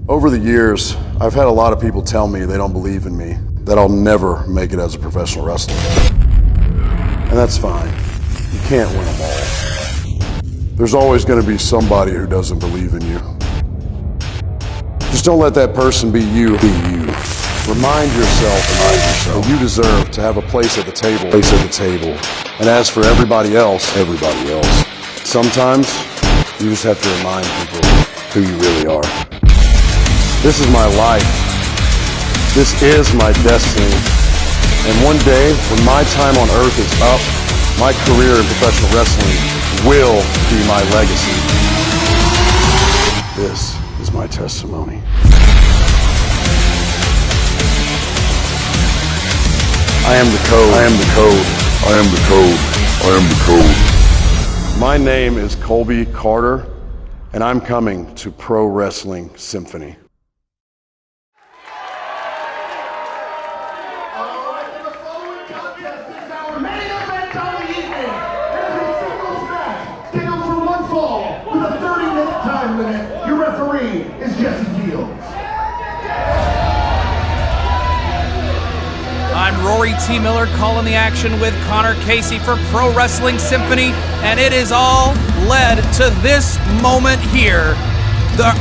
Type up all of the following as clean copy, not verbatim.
Over the years, I've had a lot of people tell me they don't believe in me, that I'll never make it as a professional wrestler. And that's fine. You can't win them all. There's always going to be somebody who doesn't believe in you. Just don't let that person be you. Be you. Remind yourself that you deserve to have a place at the table. And as for everybody else, sometimes you just have to remind people who you really are. This is my life. This is my destiny. And one day, when my time on earth is up, my career in professional wrestling will be my legacy. This is my testimony. I am the code. I am the code. I am the code. I am the code. My name is Colby Carter, and I'm coming to Pro Wrestling Symphony. Your referee is Jesse Fields. I'm Rory T. Miller calling the action with Connor Casey for Pro Wrestling Symphony, and it is all led to this moment here.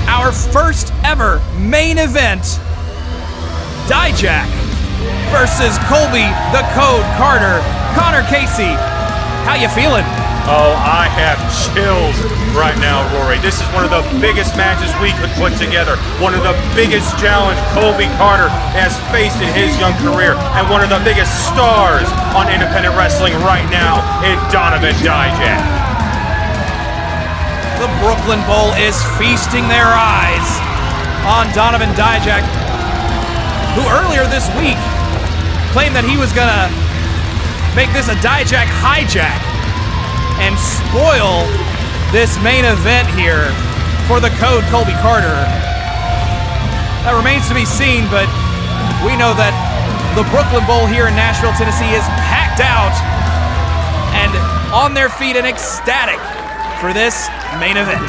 Our first ever main event, Dijak versus Colby the Code Carter. Connor Casey, how you feeling? Oh, I have chills right now, Rory. This is one of the biggest matches we could put together. One of the biggest challenges Colby Carter has faced in his young career. And one of the biggest stars on independent wrestling right now in Donovan Dijak. The Brooklyn Bowl is feasting their eyes on Donovan Dijak, who earlier this week claimed that he was gonna make this a Dijak hijack and spoil this main event here for the Code Colby Carter. That remains to be seen, but we know that the Brooklyn Bowl here in Nashville, Tennessee is packed out and on their feet and ecstatic for this main event.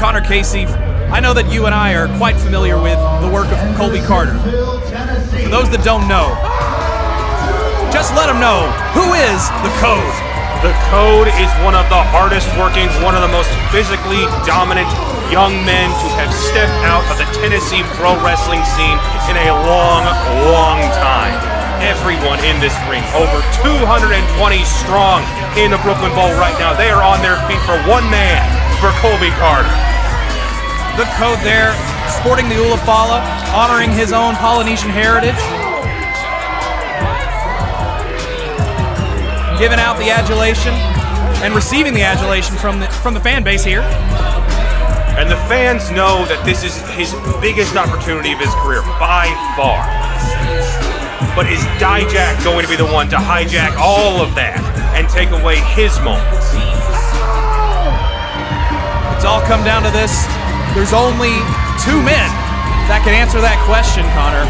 Connor Casey, I know that you and I are quite familiar with the work of Colby Carter. For those that don't know, just let them know, who is the Code? The Code is one of the hardest working, one of the most physically dominant young men to have stepped out of the Tennessee pro wrestling scene in a long, long time. Everyone in this ring, over 220 strong in the Brooklyn Bowl right now. They are on their feet for one man, for Colby Carter. The Code there, sporting the Ulafala, honoring his own Polynesian heritage. Giving out the adulation and receiving the adulation from the fan base here. And the fans know that this is his biggest opportunity of his career, by far. But is Dijak going to be the one to hijack all of that and take away his moments? It's all come down to this. There's only two men that can answer that question, Connor.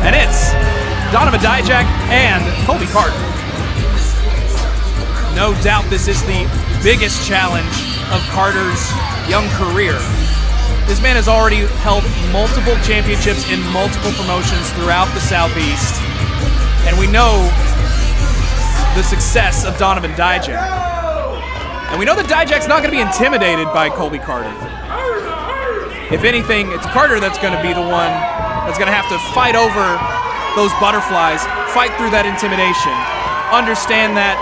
And it's Donovan Dijak and Colby Carter. No doubt this is the biggest challenge of Carter's young career. This man has already held multiple championships in multiple promotions throughout the Southeast. And we know the success of Donovan Dijak. And we know that Dijak's not going to be intimidated by Colby Carter. If anything, it's Carter that's going to be the one that's going to have to fight over those butterflies, fight through that intimidation, understand that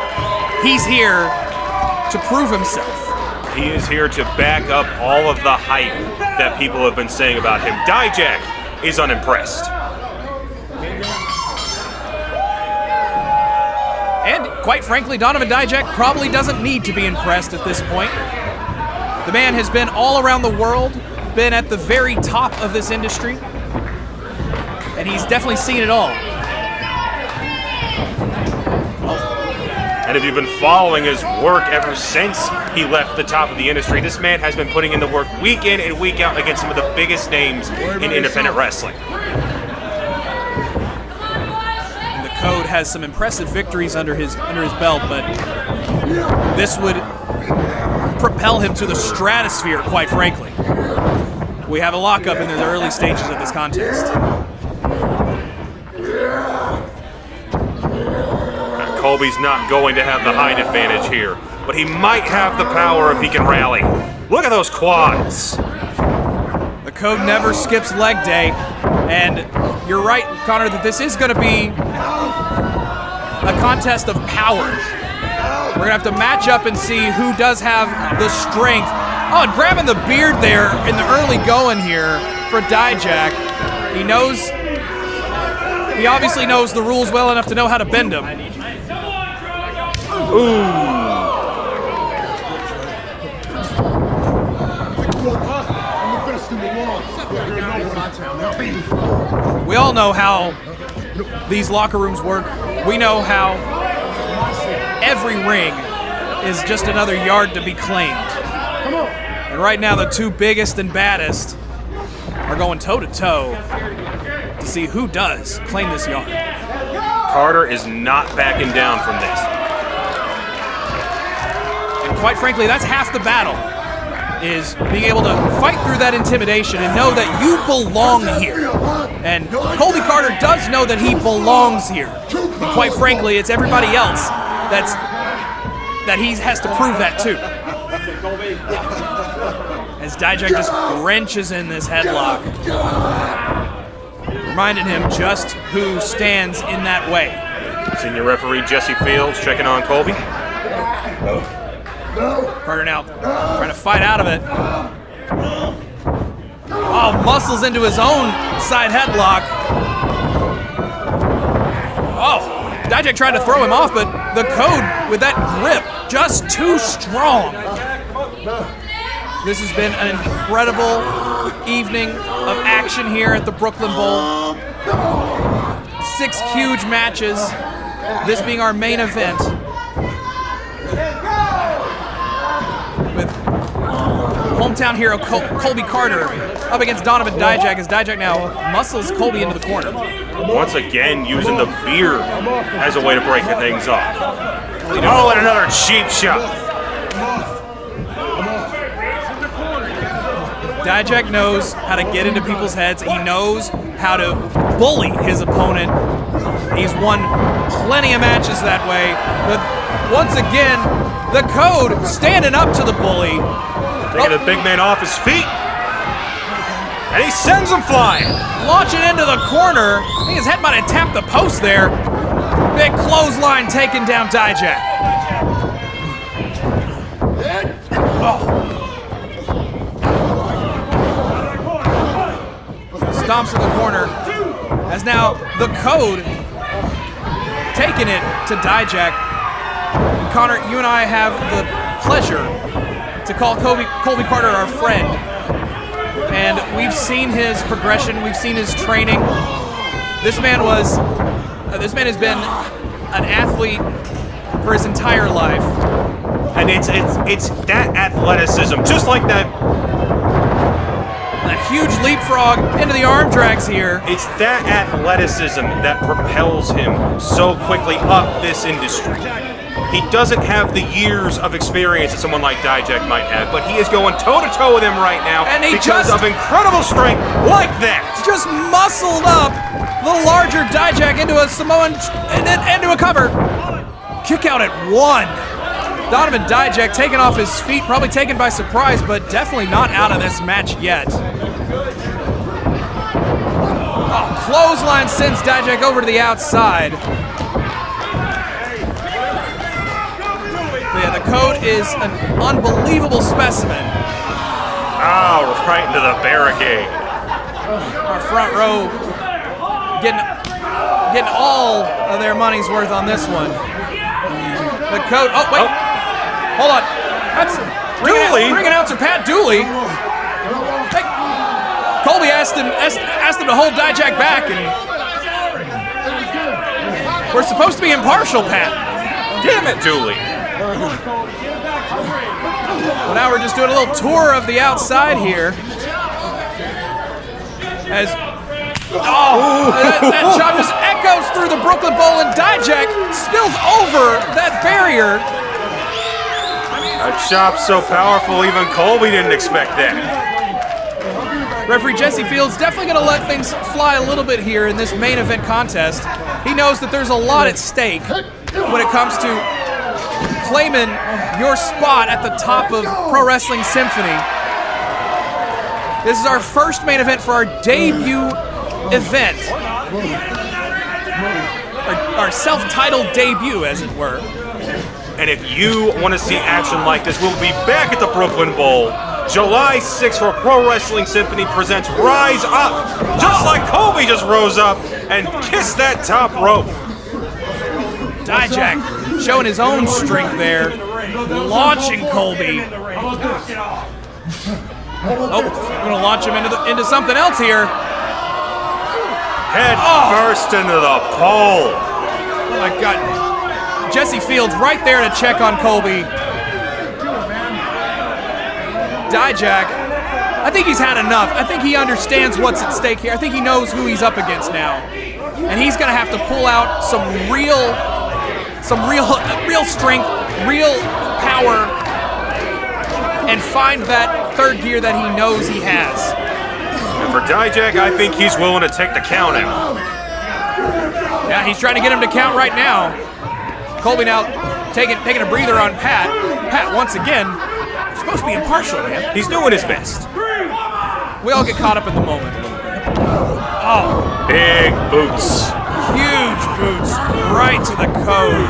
he's here to prove himself. He is here to back up all of the hype that people have been saying about him. Dijak is unimpressed. And quite frankly, Donovan Dijak probably doesn't need to be impressed at this point. The man has been all around the world, been at the very top of this industry, and he's definitely seen it all. And if you've been following his work ever since he left the top of the industry, this man has been putting in the work week in and week out against some of the biggest names in independent wrestling. And the Code has some impressive victories under his belt, but this would propel him to the stratosphere, quite frankly. We have a lockup in the early stages of this contest. Colby's not going to have the height advantage here, but he might have the power if he can rally. Look at those quads. The Code never skips leg day, and you're right, Connor, that this is going to be a contest of power. We're going to have to match up and see who does have the strength. Oh, and grabbing the beard there in the early going here for Dijak. He obviously knows the rules well enough to know how to bend them. Ooh. We all know how these locker rooms work. We know how every ring is just another yard to be claimed. And right now, the two biggest and baddest are going toe-to-toe to see who does claim this yard. Carter is not backing down from this. And quite frankly, that's half the battle, is being able to fight through that intimidation and know that you belong here. And Colby Carter does know that he belongs here. And quite frankly, it's everybody else that he has to prove that to. As Dijak just wrenches in this headlock, reminding him just who stands in that way. Senior referee Jesse Fields checking on Colby. Carter now trying to fight out of it. Oh, muscles into his own side headlock. Oh, Dijak tried to throw him off, but the Code with that grip, just too strong. This has been an incredible evening of action here at the Brooklyn Bowl. 6 huge matches, this being our main event. With hometown hero Colby Carter up against Donovan Dijak, as Dijak now muscles Colby into the corner. Once again, using the beard as a way to break things off. Oh, and another cheap shot. Dijak knows how to get into people's heads. He knows how to bully his opponent. He's won plenty of matches that way. But once again, the Code standing up to the bully. Taking the big man off his feet. And he sends him flying. Launching into the corner. I think his head might have tapped the post there. Big clothesline taking down Dijak. Oh. Stomps in the corner, as now the Code taking it to Dijak. Connor, you and I have the pleasure to call Colby Carter our friend, and we've seen his progression, we've seen his training. This man has been an athlete for his entire life, and it's that athleticism, just like that huge leapfrog into the arm drags here. It's that athleticism that propels him so quickly up this industry. He doesn't have the years of experience that someone like Dijak might have, but he is going toe-to-toe with him right now and because of incredible strength like that. Just muscled up the larger Dijak into a Samoan and then into a cover. Kick out at 1. Donovan Dijak taken off his feet, probably taken by surprise, but definitely not out of this match yet. Oh, clothesline sends Dijak over to the outside. But yeah, the Code is an unbelievable specimen. Oh, right into the barricade. Our front row getting all of their money's worth on this one. The Code, oh wait, hold on. That's ring announcer Pat Dooley. Hey, Colby asked him to hold Dijak back, and we're supposed to be impartial, Pat. Damn it, Dooley. Well, now we're just doing a little tour of the outside here. As that chop just echoes through the Brooklyn Bowl, and Dijak spills over that barrier. A chop so powerful, even Colby didn't expect that. Referee Jesse Fields definitely going to let things fly a little bit here in this main event contest. He knows that there's a lot at stake when it comes to claiming your spot at the top of Pro Wrestling Symphony. This is our first main event for our debut event. Our self-titled debut, as it were. And if you want to see action like this, we'll be back at the Brooklyn Bowl July 6th for Pro Wrestling Symphony presents Rise Up. Just like Colby just rose up and kissed that top rope. Dijak showing his own strength there, launching Colby. Oh, we're gonna launch him into something else here. Head first into the pole. Oh my God. Jesse Fields right there to check on Colby. Dijak, I think he's had enough. I think he understands what's at stake here. I think he knows who he's up against now. And he's gonna have to pull out some real strength, real power, and find that third gear that he knows he has. And for Dijak, I think he's willing to take the count out. Yeah, he's trying to get him to count right now. Colby now taking a breather on Pat. Pat, once again, supposed to be impartial, man. He's doing his best. We all get caught up in the moment a little bit. Oh. Big boots. Huge boots right to the code.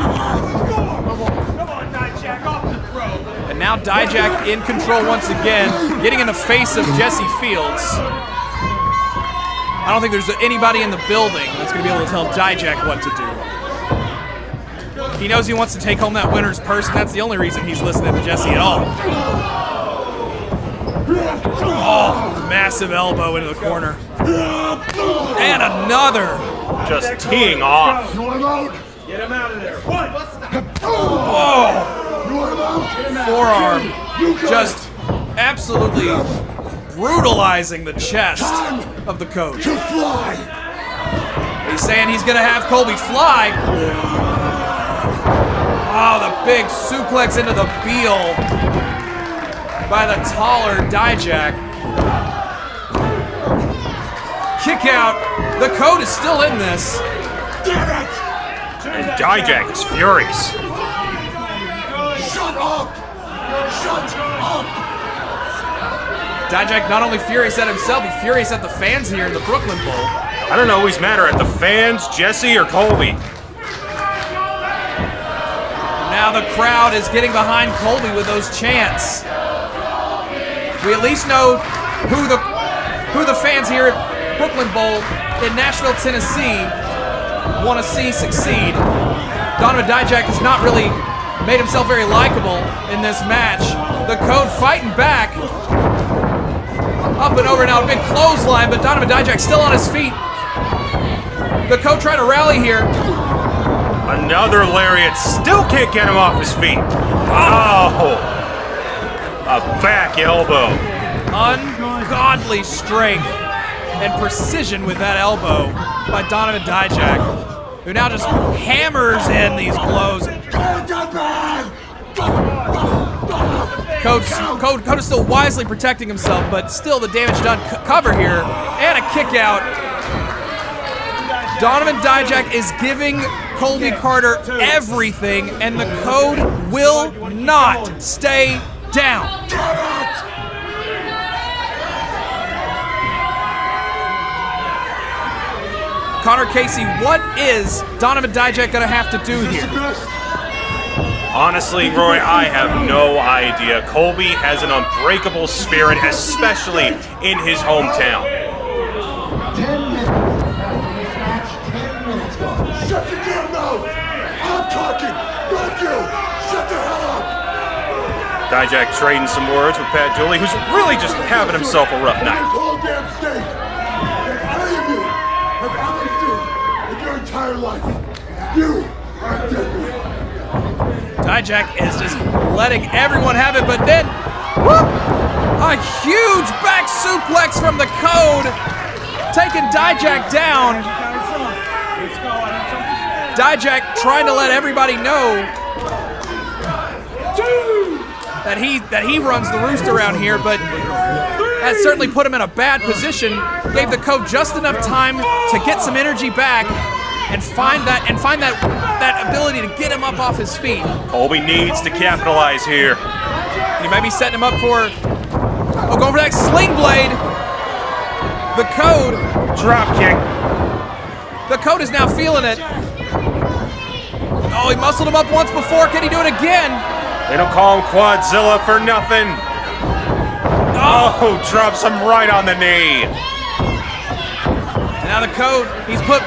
And now Dijak in control once again, getting in the face of Jesse Fields. I don't think there's anybody in the building that's going to be able to tell Dijak what to do. He knows he wants to take home that winner's purse, and that's the only reason he's listening to Jesse at all. Oh, massive elbow into the corner. And another. Just teeing off. Get him out of there. What? Oh. Forearm. Just absolutely brutalizing the chest of the coach. He's saying he's going to have Colby fly. Oh, the big suplex into the heel by the taller Dijak. Kick out. The code is still in this. And Dijak is furious. Shut up! Shut up! Dijak not only furious at himself, he's furious at the fans here in the Brooklyn Bowl. I don't know who's madder at the fans, Jesse or Colby. Now the crowd is getting behind Colby with those chants. We at least know who the fans here at Brooklyn Bowl in Nashville, Tennessee want to see succeed. Donovan Dijak has not really made himself very likable in this match. The code fighting back. Up and over now, a big clothesline, but Donovan Dijak still on his feet. The code trying to rally here. Another lariat, still can't get him off his feet. Oh! A back elbow. Ungodly strength and precision with that elbow by Donovan Dijak, who now just hammers in these blows. Code is still wisely protecting himself, but still the damage done. Cover here, and a kick out. Donovan Dijak is giving Colby Carter everything, and the code will not stay down. Connor Casey, what is Donovan Dijak going to have to do here? Honestly, Roy, I have no idea. Colby has an unbreakable spirit, especially in his hometown. 10 minutes. This match, 10 minutes gone. Shut your damn mouth! I'm talking, not you! Shut the hell up! Dijak trading some words with Pat Dooley, who's really just having himself a rough night. This whole damn state that any of you have ever seen in your entire life. You are dead. Dijak is just letting everyone have it, but then a huge back suplex from the Code, taking Dijak down. Dijak trying to let everybody know that he runs the roost around here, but that certainly put him in a bad position. Gave the Code just enough time to get some energy back and find that ability to get him up off his feet. Colby needs to capitalize here. He might be setting him up for going for that sling blade. The Code. Drop kick. The Code is now feeling it. Oh, he muscled him up once before. Can he do it again? They don't call him Quadzilla for nothing. Oh, drops him right on the knee. Now the Code, he's put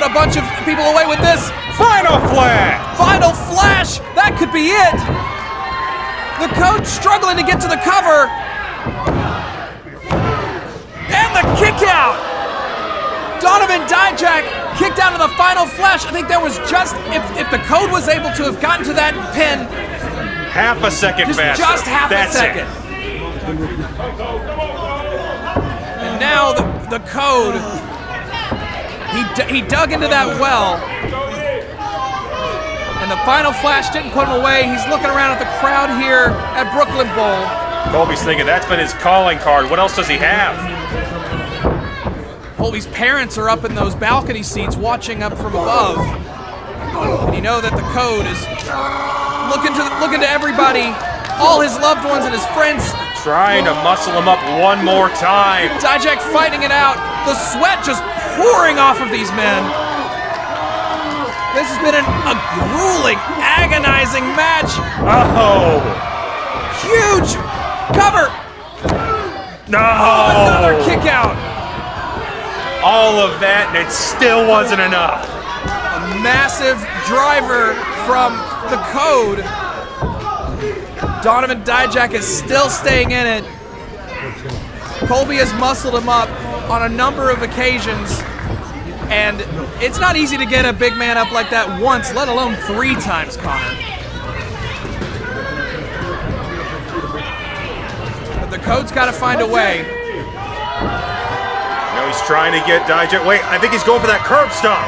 a bunch of people away with this. Final flash. Final flash. That could be it. The Code struggling to get to the cover. And the kick out. Donovan Dijak kicked out of the final flash. I think there was just, if the Code was able to have gotten to that pin. Half a second faster. Just half a second. And now the Code, he dug into that well. And the final flash didn't put him away. He's looking around at the crowd here at Brooklyn Bowl. Colby's thinking that's been his calling card. What else does he have? Colby's parents are up in those balcony seats watching up from above. And you know that the Code is looking to everybody, all his loved ones and his friends. Trying to muscle him up one more time. Dijak fighting it out. The sweat just pouring off of these men. This has been a grueling, agonizing match. Oh! Huge cover. No! Another kick out. All of that, and it still wasn't enough. A massive driver from the Code. Donovan Dijak is still staying in it. Colby has muscled him up on a number of occasions, and it's not easy to get a big man up like that once, let alone 3 times, Connor. But the Code's got to find a way. Now he's trying to get Dijak. Wait, I think he's going for that curb stomp.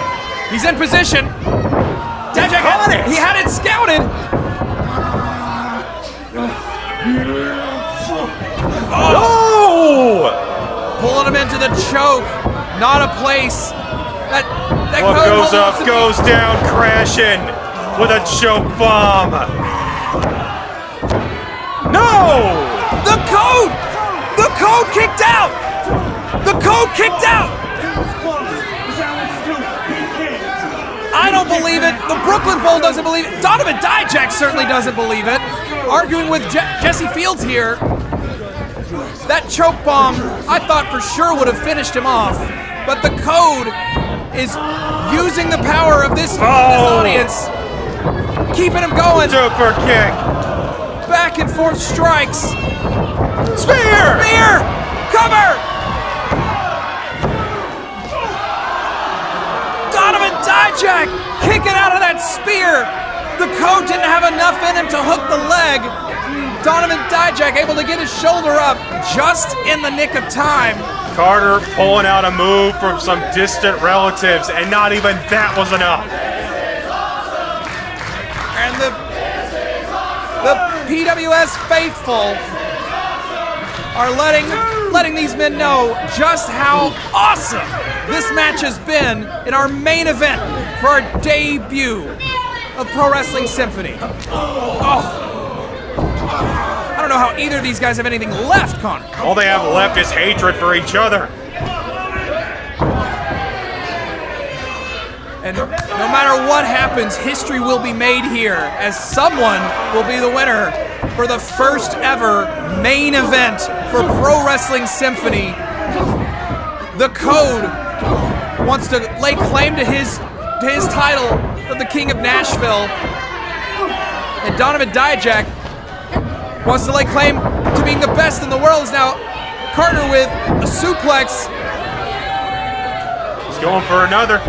He's in position. Dijak he had it scouted. Oh! Pulling him into the choke. Not a place. That What goes up, goes down, crashing with a choke bomb. No! The Code! The Code kicked out! The Code kicked out! I don't believe it. The Brooklyn Bowl doesn't believe it. Donovan Dijak certainly doesn't believe it. Arguing with Jesse Fields here. That choke bomb, I thought for sure would have finished him off. But the Code is using the power of this audience, keeping him going. Super kick. Back and forth strikes. Spear! Spear! Cover! Donovan Dijak kicking out of that spear. The Code didn't have enough in him to hook the leg. Donovan Dijak able to get his shoulder up just in the nick of time. Carter pulling out a move from some distant relatives, and not even that was enough. And the PWS faithful are letting these men know just how awesome this match has been in our main event for our debut of Pro Wrestling Symphony. Oh. I don't know how either of these guys have anything left, Connor. All they have left is hatred for each other. And no matter what happens, history will be made here as someone will be the winner for the first ever main event for Pro Wrestling Symphony. The Code wants to lay claim to his title of the King of Nashville. And Donovan Dijak wants to lay claim to being the best in the world. Is now Carter with a suplex. He's going for another.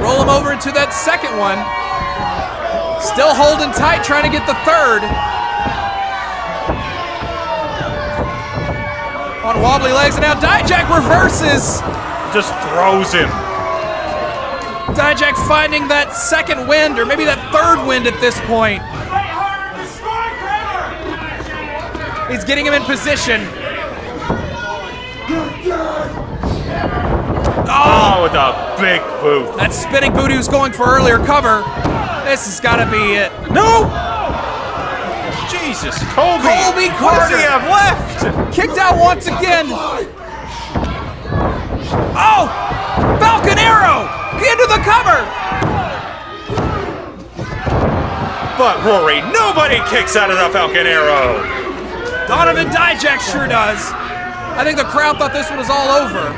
Roll him over into that second one. Still holding tight, trying to get the third. On wobbly legs, and now Dijak reverses. Just throws him. Dijak finding that second wind, or maybe that third wind at this point. He's getting him in position. Oh, with a big boot. That spinning boot he was going for earlier. Cover. This has got to be it. No! Jesus, Colby. Colby What does Carter. he have left? Kicked out once again. Oh! Falcon Arrow! Into the cover! But Rory, nobody kicks out of the Falcon Arrow. Donovan Dijak sure does. I think the crowd thought this one was all over.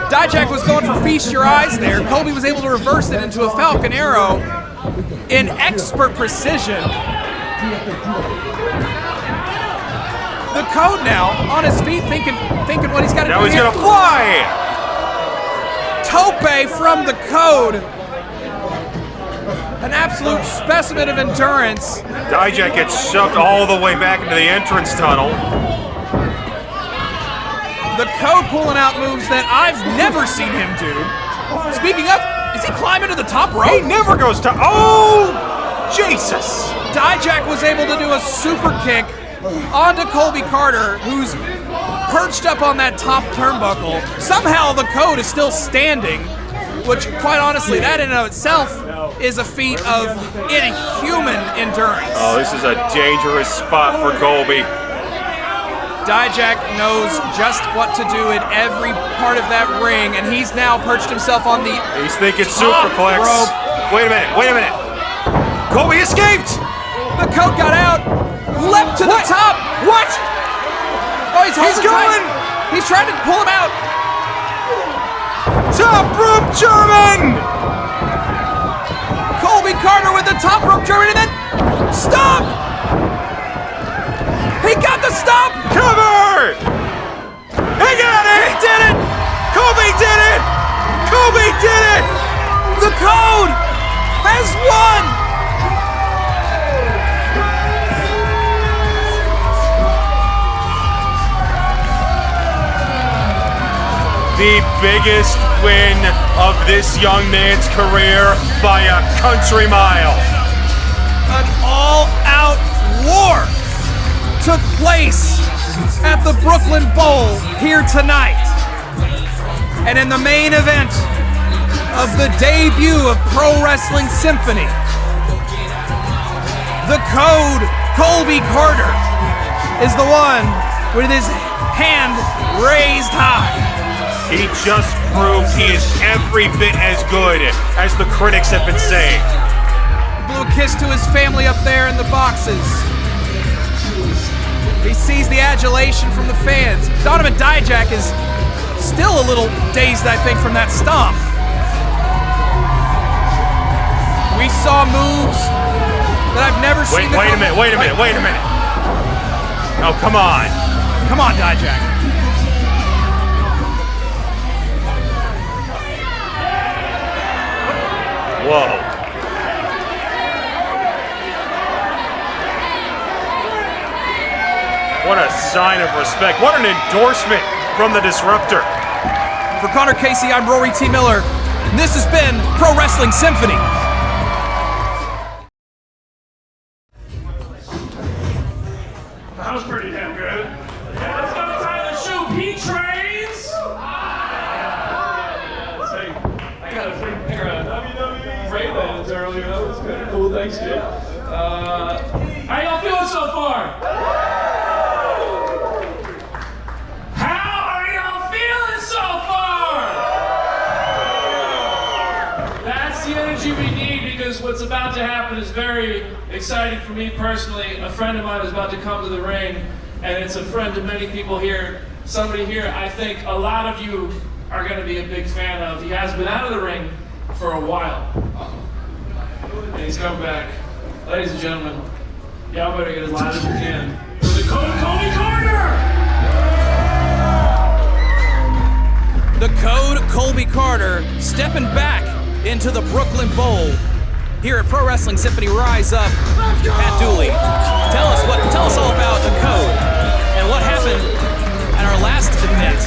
Dijak was going for feast your eyes there. Colby was able to reverse it into a Falcon Arrow in expert precision. The Code now on his feet, thinking what he's got to do. Now he's here. gonna fly. Tope from the Code. An absolute specimen of endurance. Dijak gets shoved all the way back into the entrance tunnel. The Code pulling out moves that I've never seen him do. Speaking of, is he climbing to the top rope? He never goes to. Oh, Jesus! Dijak was able to do a super kick onto Colby Carter, who's perched up on that top turnbuckle. Somehow the Code is still standing, which, quite honestly, that in and of itself is a feat of inhuman endurance. Oh, this is a dangerous spot for Colby. Dijak knows just what to do in every part of that ring, and he's now perched himself on the He's thinking top superplex. rope. Wait a minute. Colby escaped! The Code got out, leapt to the top. What? Oh, he's holding going! tight. He's trying to pull him out. Top rope German! Colby Carter with the top rope German, and then stop! He got the stop! Cover! He got it! He did it! Colby did it! Colby did it! The Code has won! The biggest win of this young man's career by a country mile. An all-out war took place at the Brooklyn Bowl here tonight. And in the main event of the debut of Pro Wrestling Symphony, the Code, Colby Carter, is the one with his hand raised high. He just proved he is every bit as good as the critics have been saying. Blew a kiss to his family up there in the boxes. He sees the adulation from the fans. Donovan Dijak is still a little dazed, I think, from that stomp. We saw moves that I've never seen. Wait a minute. Oh, come on. Come on, Dijak. Whoa. What a sign of respect. What an endorsement from the Disruptor. For Connor Casey, I'm Rory T. Miller. And this has been Pro Wrestling Symphony. That was pretty damn good. Let's go tie the shoe, P-Trains! I got a free pair of WWE Ray-Bans earlier. That was kind of cool. Thanks, kid. How y'all feeling so far? How are y'all feeling so far? That's the energy we need, because what's about to happen is very exciting for me personally. A friend of mine is about to come to the ring, and it's a friend to many people here. Somebody here I think a lot of you are going to be a big fan of. He has been out of the ring for a while, and he's come back. Ladies and gentlemen, y'all better get as loud as you can for the Colby Carter! The Code, Colby Carter, stepping back into the Brooklyn Bowl here at Pro Wrestling Symphony Rise Up. Pat Dooley, tell us all about the code and what happened at our last event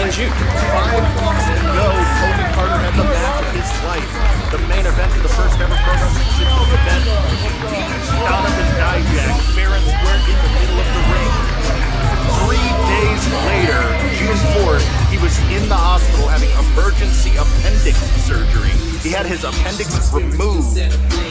in June. 5 weeks ago, Colby Carter had the match of his life. The main event of the first ever Pro Wrestling Symphony event. Donovan Dijak, fair and square in the middle of the ring. 3 days later, June 4th, he was in the hospital having emergency appendix surgery. He had his appendix removed,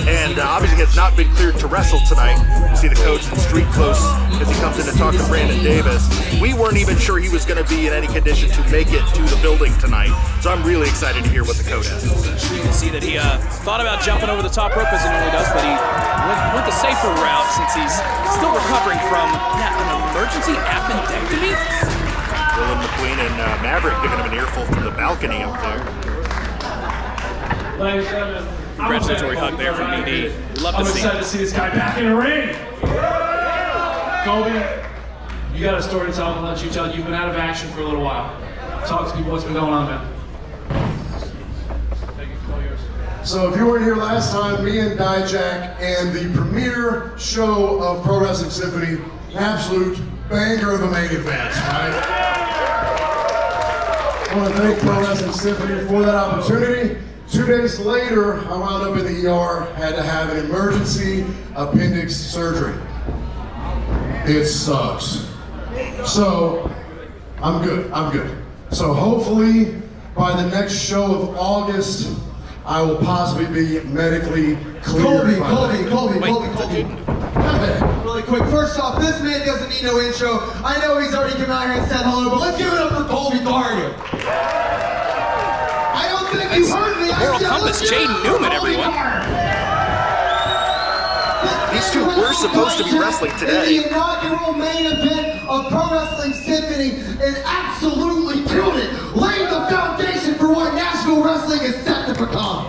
and obviously has not been cleared to wrestle tonight. You see the coach in street clothes as he comes in to talk to Brandon Davis. We weren't even sure he was going to be in any condition to make it to the building tonight, so I'm really excited to hear what the coach has to say. You can see that he thought about jumping over the top rope as he normally does, but he went the safer route since he's still recovering from an emergency appendectomy. Dylan McQueen and Maverick giving him an earful from the balcony up there. Ladies and gentlemen, Congratulatory hug there from ED. We'd love to see I'm excited to see this guy back in the ring. Colby, you got a story to tell. I'm gonna let you tell. You've been out of action for a little while. Talk to people. What's been going on, man? Thank you. All yours. So if you weren't here last time, me and Dijak and the premiere show of Pro Wrestling Symphony, absolute banger of a main event, right? I want to thank Pro Wrestling Symphony for that opportunity. 2 days later, I wound up in the ER, had to have an emergency appendix surgery. It sucks. So, I'm good. So hopefully, by the next show of August, I will possibly be medically cleared. Colby. Really quick, first off, this man doesn't need no intro. I know he's already come out here and said hello, but let's give it up for Colby Carter. I don't think you heard me. Moral compass, Jaden Newman, everyone. These two were supposed to be wrestling today. In the inaugural main event of Pro Wrestling Symphony, and absolutely killed it, laying the foundation for what Nashville wrestling is set to become.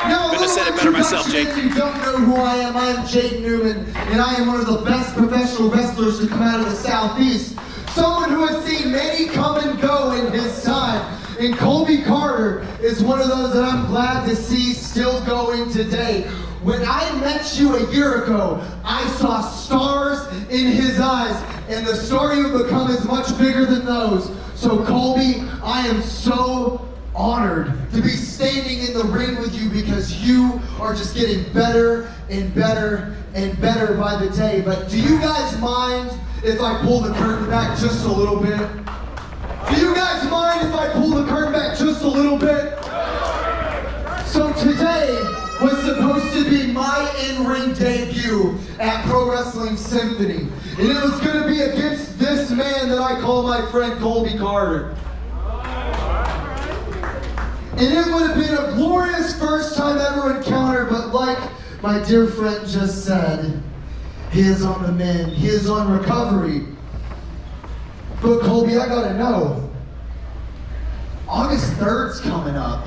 Now, Couldn't have said it better myself, Jake. If you don't know who I am Jaden Newman, and I am one of the best professional wrestlers to come out of the Southeast. Someone who has seen many come and go in his time. And Colby Carter is one of those that I'm glad to see still going today. When I met you a year ago, I saw stars in his eyes, and the story would become as much bigger than those. So Colby, I am so honored to be standing in the ring with you because you are just getting better and better and better by the day. But do you guys mind if I pull the curtain back just a little bit? Do you guys mind if I pull the curtain back just a little bit? So today was supposed to be my in-ring debut at Pro Wrestling Symphony. And it was going to be against this man that I call my friend Colby Carter. And it would have been a glorious first time ever encounter, but like my dear friend just said, he is on the mend, he is on recovery. But Colby, I gotta know, August 3rd's coming up.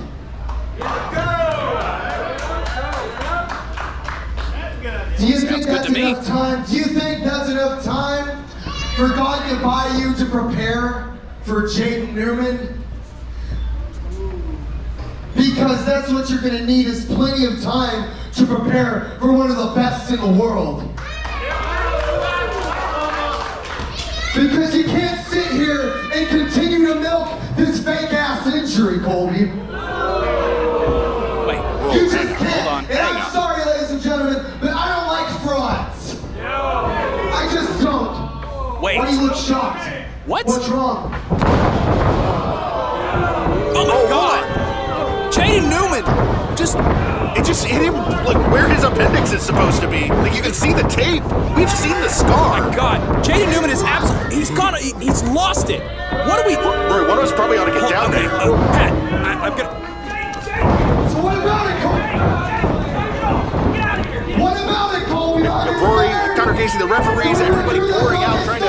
Do you think that's enough time? Do you think that's enough time for God to buy you to prepare for Jaden Newman? Because that's what you're gonna need, is plenty of time to prepare for one of the best in the world. Because you can't sit here and continue to milk this fake ass injury, Colby. Wait, You just can't. hold on. And I'm sorry, ladies and gentlemen, but I don't like frauds. I just don't. Wait. Why do you look shocked? What? What's wrong? Oh my God! Jaden Newman! It just hit him like where his appendix is supposed to be. Like you can see the tape. We've seen the scar. Oh my God! Jaden Newman is absolutely, he's lost it. What do we? Roy, one of us probably ought to get down Okay, there. Pat, I'm gonna. So what about it, Colby? What about it, Colby? Rory, Connor Casey, the referees, everybody pouring out trying to.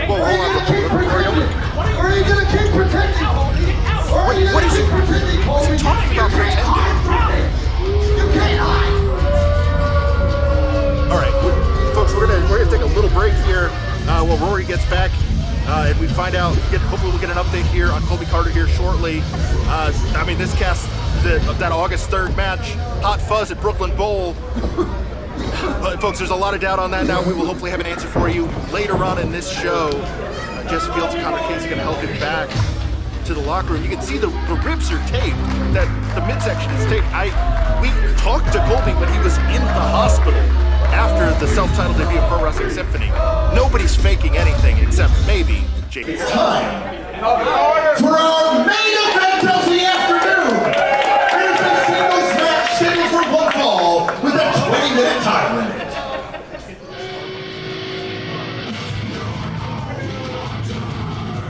Whoa, hold on. Or are you gonna keep pretending, Colby? Or are you What gonna is keep he- pretending, Colby? what's he talking about, You can't pretending? hide from it. You can't hide. All right, folks, we're gonna take a little break here while Rory gets back, and we find out. Hopefully, we'll get an update here on Colby Carter here shortly. I mean, this cast of that August 3rd match, Hot Fuzz at Brooklyn Bowl. But folks, there's a lot of doubt on that now. We will hopefully have an answer for you later on in this show. Jesse Fields and Connor Casey going to help him back to the locker room. You can see the ribs are taped, that the midsection is taped. We talked to Colby when he was in the hospital after the self-titled debut of Pro Wrestling Symphony. Nobody's faking anything except maybe Jake. It's time for our main event of the afternoon. Here's a singles match scheduled for one fall with a 20-minute time limit.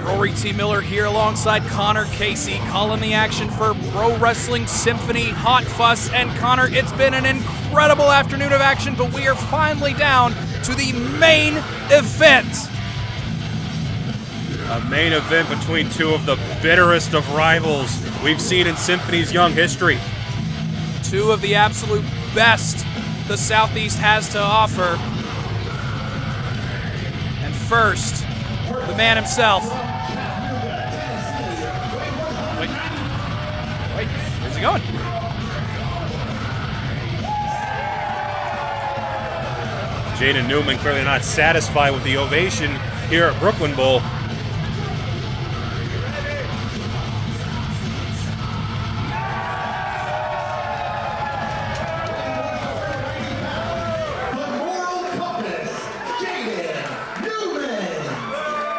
Rory T. Miller here alongside Connor Casey, calling the action for Pro Wrestling Symphony, Hot Fuss, and Connor. It's been an incredible afternoon of action, but we are finally down to the main event. A main event between two of the bitterest of rivals we've seen in Symphony's young history. Two of the absolute best the Southeast has to offer. And first, the man himself. Wait, where's he going? Jaden Newman clearly not satisfied with the ovation here at Brooklyn Bowl.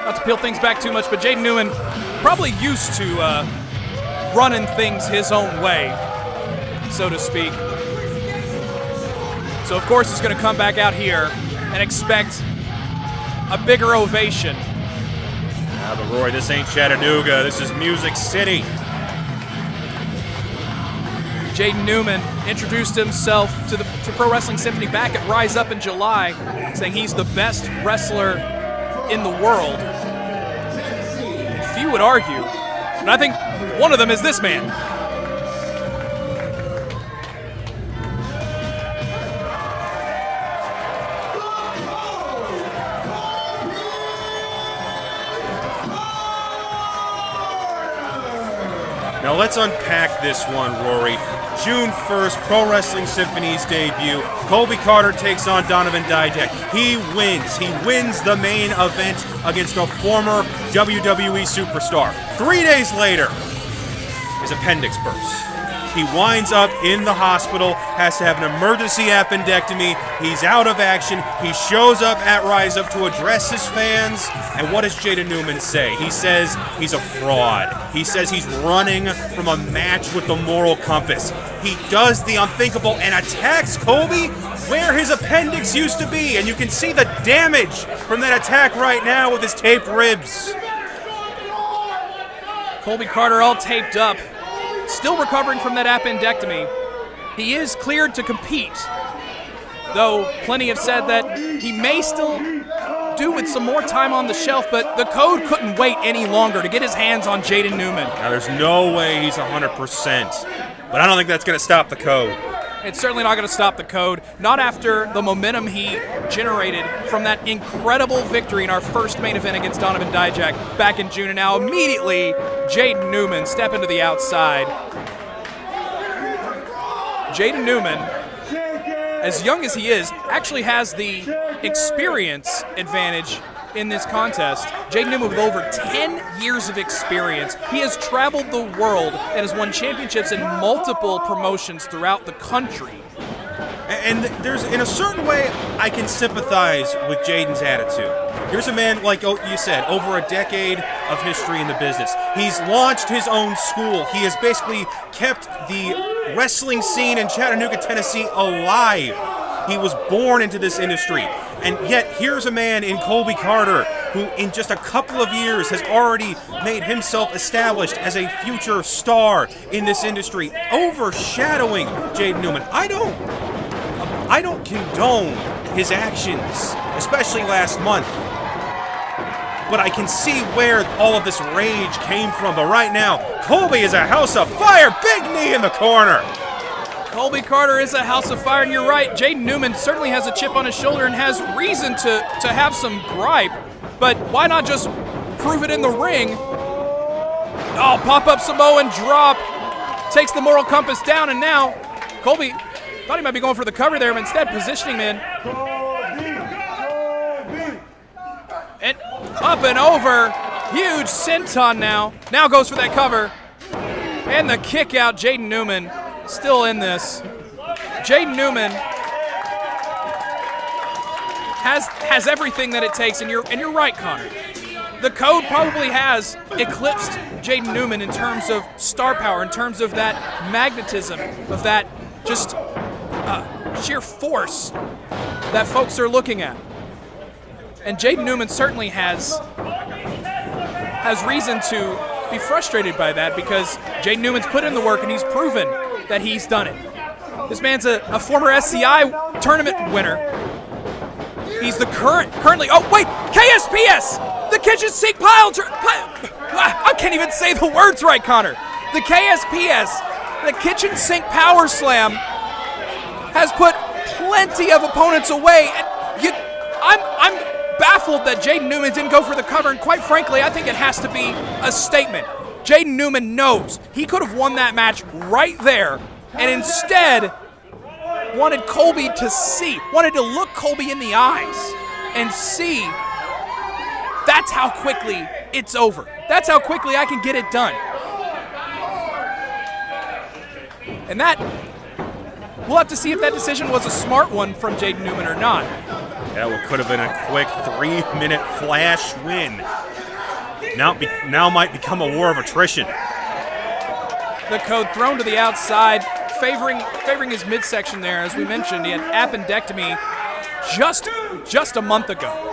Not to peel things back too much, but Jaden Newman probably used to running things his own way, so to speak. So of course he's going to come back out here and expect a bigger ovation. But Roy, this ain't Chattanooga, this is Music City. Jaden Newman introduced himself to Pro Wrestling Symphony back at Rise Up in July, saying he's the best wrestler in the world. And few would argue, but I think one of them is this man. Now let's unpack this one, Rory. June 1st, Pro Wrestling Symphony's debut. Colby Carter takes on Donovan Dijak. He wins. He wins the main event against a former WWE superstar. 3 days later, his appendix bursts. He winds up in the hospital, has to have an emergency appendectomy. He's out of action. He shows up at Rise Up to address his fans. And what does Jaden Newman say? He says he's a fraud. He says he's running from a match with the moral compass. He does the unthinkable and attacks Colby where his appendix used to be. And you can see the damage from that attack right now with his taped ribs. Colby Carter all taped up, still recovering from that appendectomy. He is cleared to compete, though plenty have said that he may still do with some more time on the shelf, but the code couldn't wait any longer to get his hands on Jaden Newman. Now, there's no way he's 100%, but I don't think that's going to stop the code. It's certainly not going to stop the code, not after the momentum he generated from that incredible victory in our first main event against Donovan Dijak back in June. And now immediately, Jaden Newman stepping to the outside. Jaden Newman, as young as he is, actually has the experience advantage in this contest. Jaden Newman with over 10 years of experience. He has traveled the world and has won championships in multiple promotions throughout the country. And there's, in a certain way, I can sympathize with Jaden's attitude. Here's a man, like you said, over a decade of history in the business. He's launched his own school. He has basically kept the wrestling scene in Chattanooga, Tennessee alive. He was born into this industry. And yet, here's a man in Colby Carter who, in just a couple of years, has already made himself established as a future star in this industry, overshadowing Jaden Newman. I don't condone his actions, especially last month. But I can see where all of this rage came from. But right now, Colby is a house of fire. Big knee in the corner. Colby Carter is a house of fire, and you're right. Jaden Newman certainly has a chip on his shoulder and has reason to have some gripe. But why not just prove it in the ring? Oh, pop-up Samoan drop takes the moral compass down, and now Colby thought he might be going for the cover there, but instead positioning him in. And up and over. Huge senton now. Now goes for that cover. And the kick out. Jaden Newman still in this. Jaden Newman has everything that it takes, and you're right, Connor. The Code probably has eclipsed Jaden Newman in terms of star power, in terms of that magnetism, of that just sheer force that folks are looking at. And Jaden Newman certainly has reason to be frustrated by that, because Jaden Newman's put in the work and he's proven that he's done it. This man's a former SCI tournament winner. He's the currently, oh wait, KSPS! The kitchen sink pile, I can't even say the words right, Connor. The KSPS, the kitchen sink power slam, has put plenty of opponents away. And I'm baffled that Jaden Newman didn't go for the cover, and quite frankly, I think it has to be a statement. Jaden Newman knows he could have won that match right there, and instead wanted Colby to see, wanted to look Colby in the eyes and see that's how quickly it's over. That's how quickly I can get it done. And that, we'll have to see if that decision was a smart one from Jaden Newman or not. Yeah, what could have been a quick 3-minute flash win now might become a war of attrition. The Code thrown to the outside, favoring his midsection there. As we mentioned, he had appendectomy just a month ago.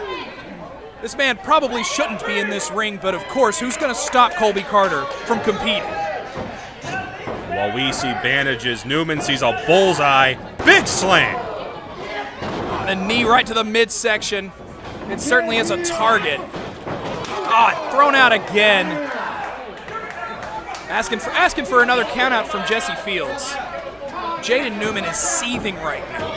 This man probably shouldn't be in this ring, but of course, who's going to stop Colby Carter from competing? While we see bandages, Newman sees a bullseye. Big slam. A knee right to the midsection. It certainly is a target. Thrown out again. Asking for another countout from Jesse Fields. Jaden Newman is seething right now.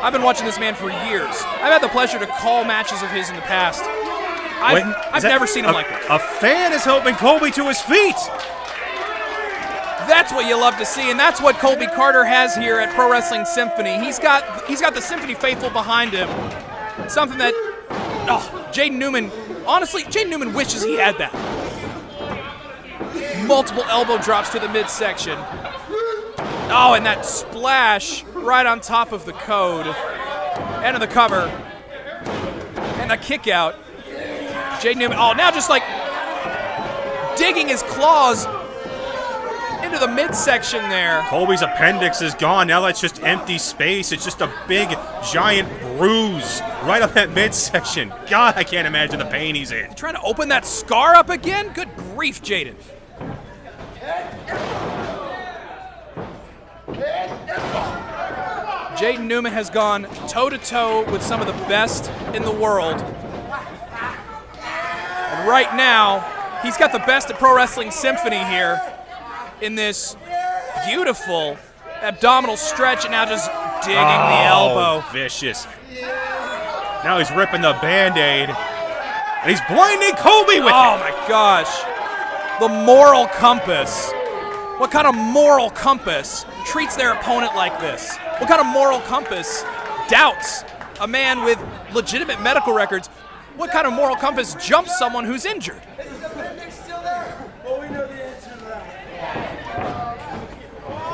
I've been watching this man for years. I've had the pleasure to call matches of his in the past. I've never seen him like that. A fan is helping Colby to his feet. That's what you love to see, and that's what Colby Carter has here at Pro Wrestling Symphony. He's got the Symphony faithful behind him. Something that, Jaden Newman, honestly, Jaden Newman wishes he had that. Multiple elbow drops to the midsection. Oh, and that splash right on top of the Code. End of the cover. And a kick out. Jaden Newman, now just like digging his claws into the midsection there. Colby's appendix is gone. Now that's just empty space. It's just a big, giant bruise right on that midsection. God, I can't imagine the pain he's in. Trying to open that scar up again? Good grief, Jaden. Jaden Newman has gone toe-to-toe with some of the best in the world. And right now, he's got the best at Pro Wrestling Symphony here in this beautiful abdominal stretch, and now just digging the elbow. Vicious. Now he's ripping the Band-Aid, and he's blinding Colby with it. Oh my gosh. The moral compass. What kind of moral compass treats their opponent like this? What kind of moral compass doubts a man with legitimate medical records? What kind of moral compass jumps someone who's injured?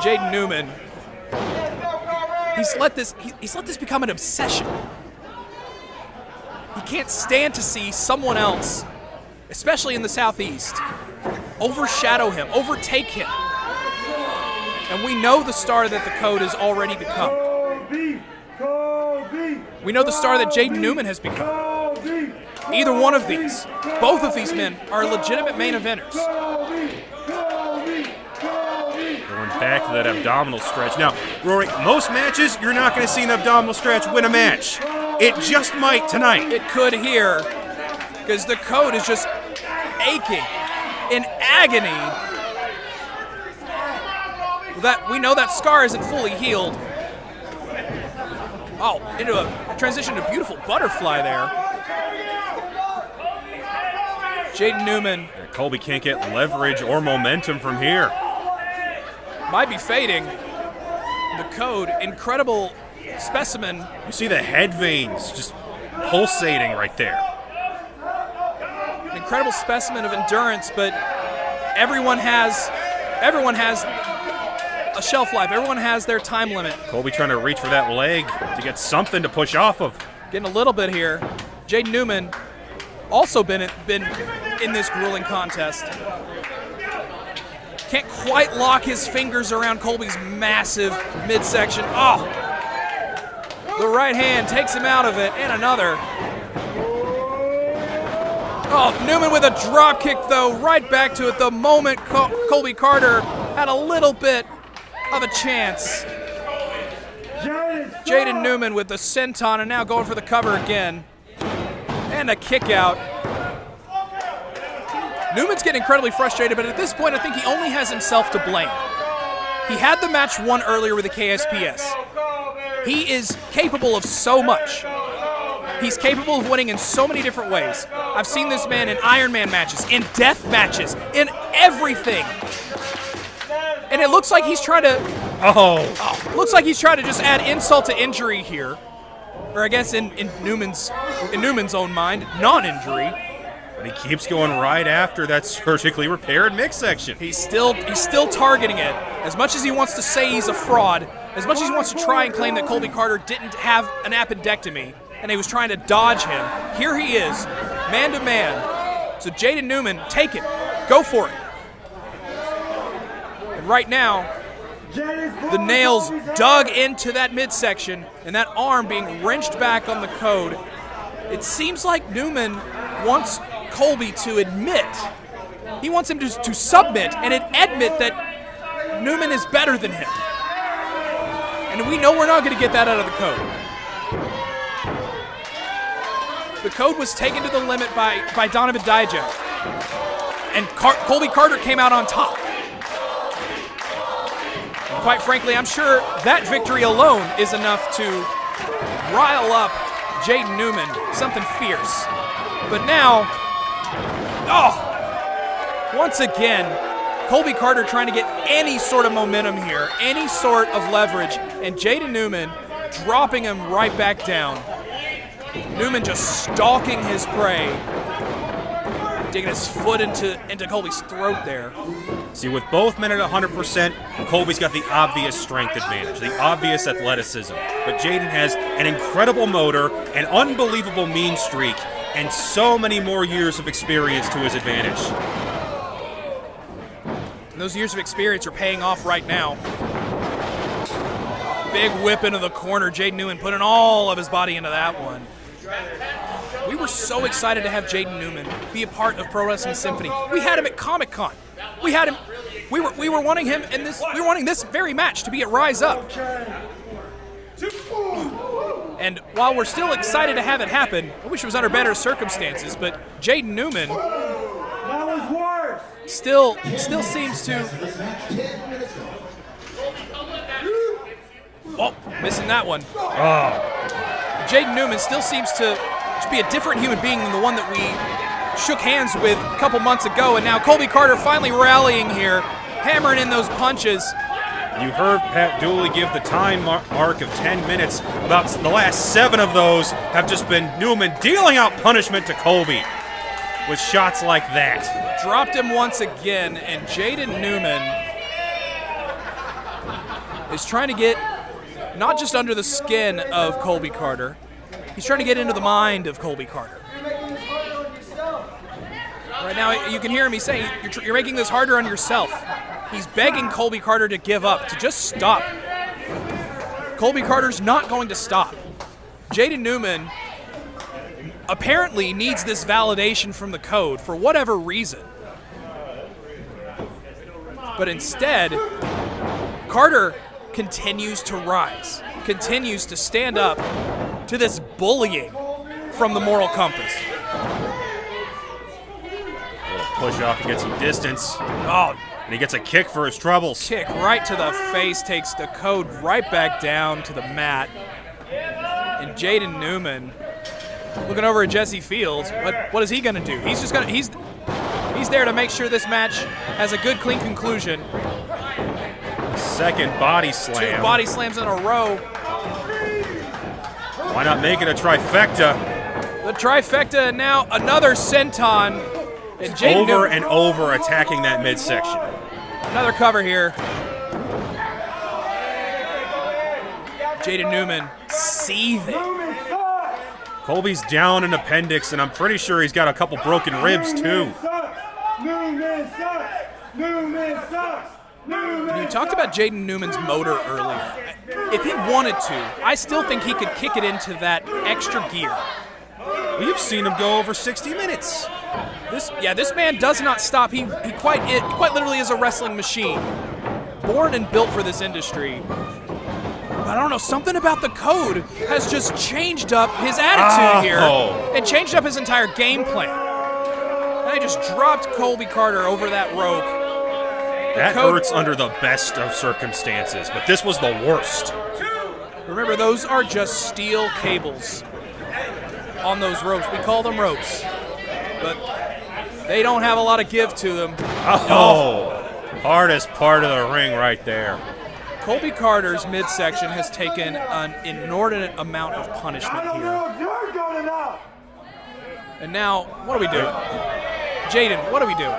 Jaden Newman, he's let this become an obsession. He can't stand to see someone else, especially in the Southeast, overshadow him, overtake him. And we know the star that the Code has already become. We know the star that Jaden Newman has become. Either one of these, both of these men are legitimate main eventers. Going back to that abdominal stretch. Now, Rory, most matches, you're not going to see an abdominal stretch win a match. It just might tonight. It could here, because the Code is just aching in agony. That we know that scar isn't fully healed. Oh, into a transition to beautiful butterfly there. Jaden Newman. Colby can't get leverage or momentum from here. might be fading. The Code, incredible specimen. You see the head veins just pulsating right there. An incredible specimen of endurance, but everyone has a shelf life. Everyone has their time limit. Colby trying to reach for that leg to get something to push off of. Getting a little bit here. Jaden Newman also been in this grueling contest. Can't quite lock his fingers around Colby's massive midsection. Oh! The right hand takes him out of it, and another. Oh, Newman with a drop kick, though, right back to it the moment Colby Carter had a little bit of a chance. Jaden Newman with the senton and now going for the cover again. And a kick out. Newman's getting incredibly frustrated, but at this point I think he only has himself to blame. He had the match won earlier with the KSPS. He is capable of so much. He's capable of winning in so many different ways. I've seen this man in Iron Man matches, in death matches, in everything. And it looks like he's trying to looks like he's trying to just add insult to injury here. Or I guess in Newman's own mind, non-injury. But he keeps going right after that surgically repaired midsection. He's still targeting it. As much as he wants to say he's a fraud, as much as he wants to try and claim that Colby Carter didn't have an appendectomy and he was trying to dodge him, here he is, man to man. So Jaden Newman, take it. Go for it. And right now, the nails dug into that midsection and that arm being wrenched back on the Code. It seems like Newman wants Colby to admit. He wants him to submit and admit that Newman is better than him. And we know we're not going to get that out of the Code. The Code was taken to the limit by Donovan Dijak. And Colby Carter came out on top. And quite frankly, I'm sure that victory alone is enough to rile up Jaden Newman, something fierce. But now, once again, Colby Carter trying to get any sort of momentum here, any sort of leverage, and Jaden Newman dropping him right back down. Newman just stalking his prey, digging his foot into Colby's throat there. See, with both men at 100%, Colby's got the obvious strength advantage, the obvious athleticism. But Jaden has an incredible motor, an unbelievable mean streak, and so many more years of experience to his advantage. And those years of experience are paying off right now. Big whip into the corner. Jaden Newman putting all of his body into that one. We were so excited to have Jaden Newman be a part of Pro Wrestling Symphony. We had him at Comic-Con. We had him. We were wanting him in this. We were wanting this very match to be at Rise Up. And while we're still excited to have it happen, I wish it was under better circumstances. But Jaden Newman still seems to. Oh, missing that one. Jaden Newman still seems to be a different human being than the one that we shook hands with a couple months ago, and now Colby Carter finally rallying here, hammering in those punches. You heard Pat Dooley give the time mark of 10 minutes. About the last 7 of those have just been Newman dealing out punishment to Colby with shots like that. Dropped him once again, and Jaden Newman is trying to get not just under the skin of Colby Carter, he's trying to get into the mind of Colby Carter. Right now, you can hear him, he's saying, you're making this harder on yourself. He's begging Colby Carter to give up, to just stop. Colby Carter's not going to stop. Jaden Newman apparently needs this validation from the Code for whatever reason. But instead, Carter continues to rise, continues to stand up to this bullying from the moral compass. Push off to get some distance. Oh, and he gets a kick for his troubles. Kick right to the face, takes the Code right back down to the mat. And Jaden Newman looking over at Jesse Fields. What is he going to do? He's just going to he's there to make sure this match has a good, clean conclusion. second body slam. 2 body slams in a row. Why not make it a trifecta? The trifecta, and now another senton. And Jaden Over Newman, and over attacking that midsection. another cover here. Jaden Newman seething. Colby's down an appendix, and I'm pretty sure he's got a couple broken ribs, too. You talked about Jaden Newman's motor earlier. If he wanted to, I still think he could kick it into that extra gear. We've seen him go over 60 minutes. This man does not stop. He quite literally is a wrestling machine. Born and built for this industry. But I don't know, something about the code has just changed up his attitude here and changed up his entire game plan. And they just dropped Colby Carter over that rope. That hurts under the best of circumstances, but this was the worst. Remember, those are just steel cables on those ropes. We call them ropes, but they don't have a lot of give to them. Hardest part of the ring right there. Colby Carter's midsection has taken an inordinate amount of punishment here. And now, what are we doing? Jaden, what are we doing?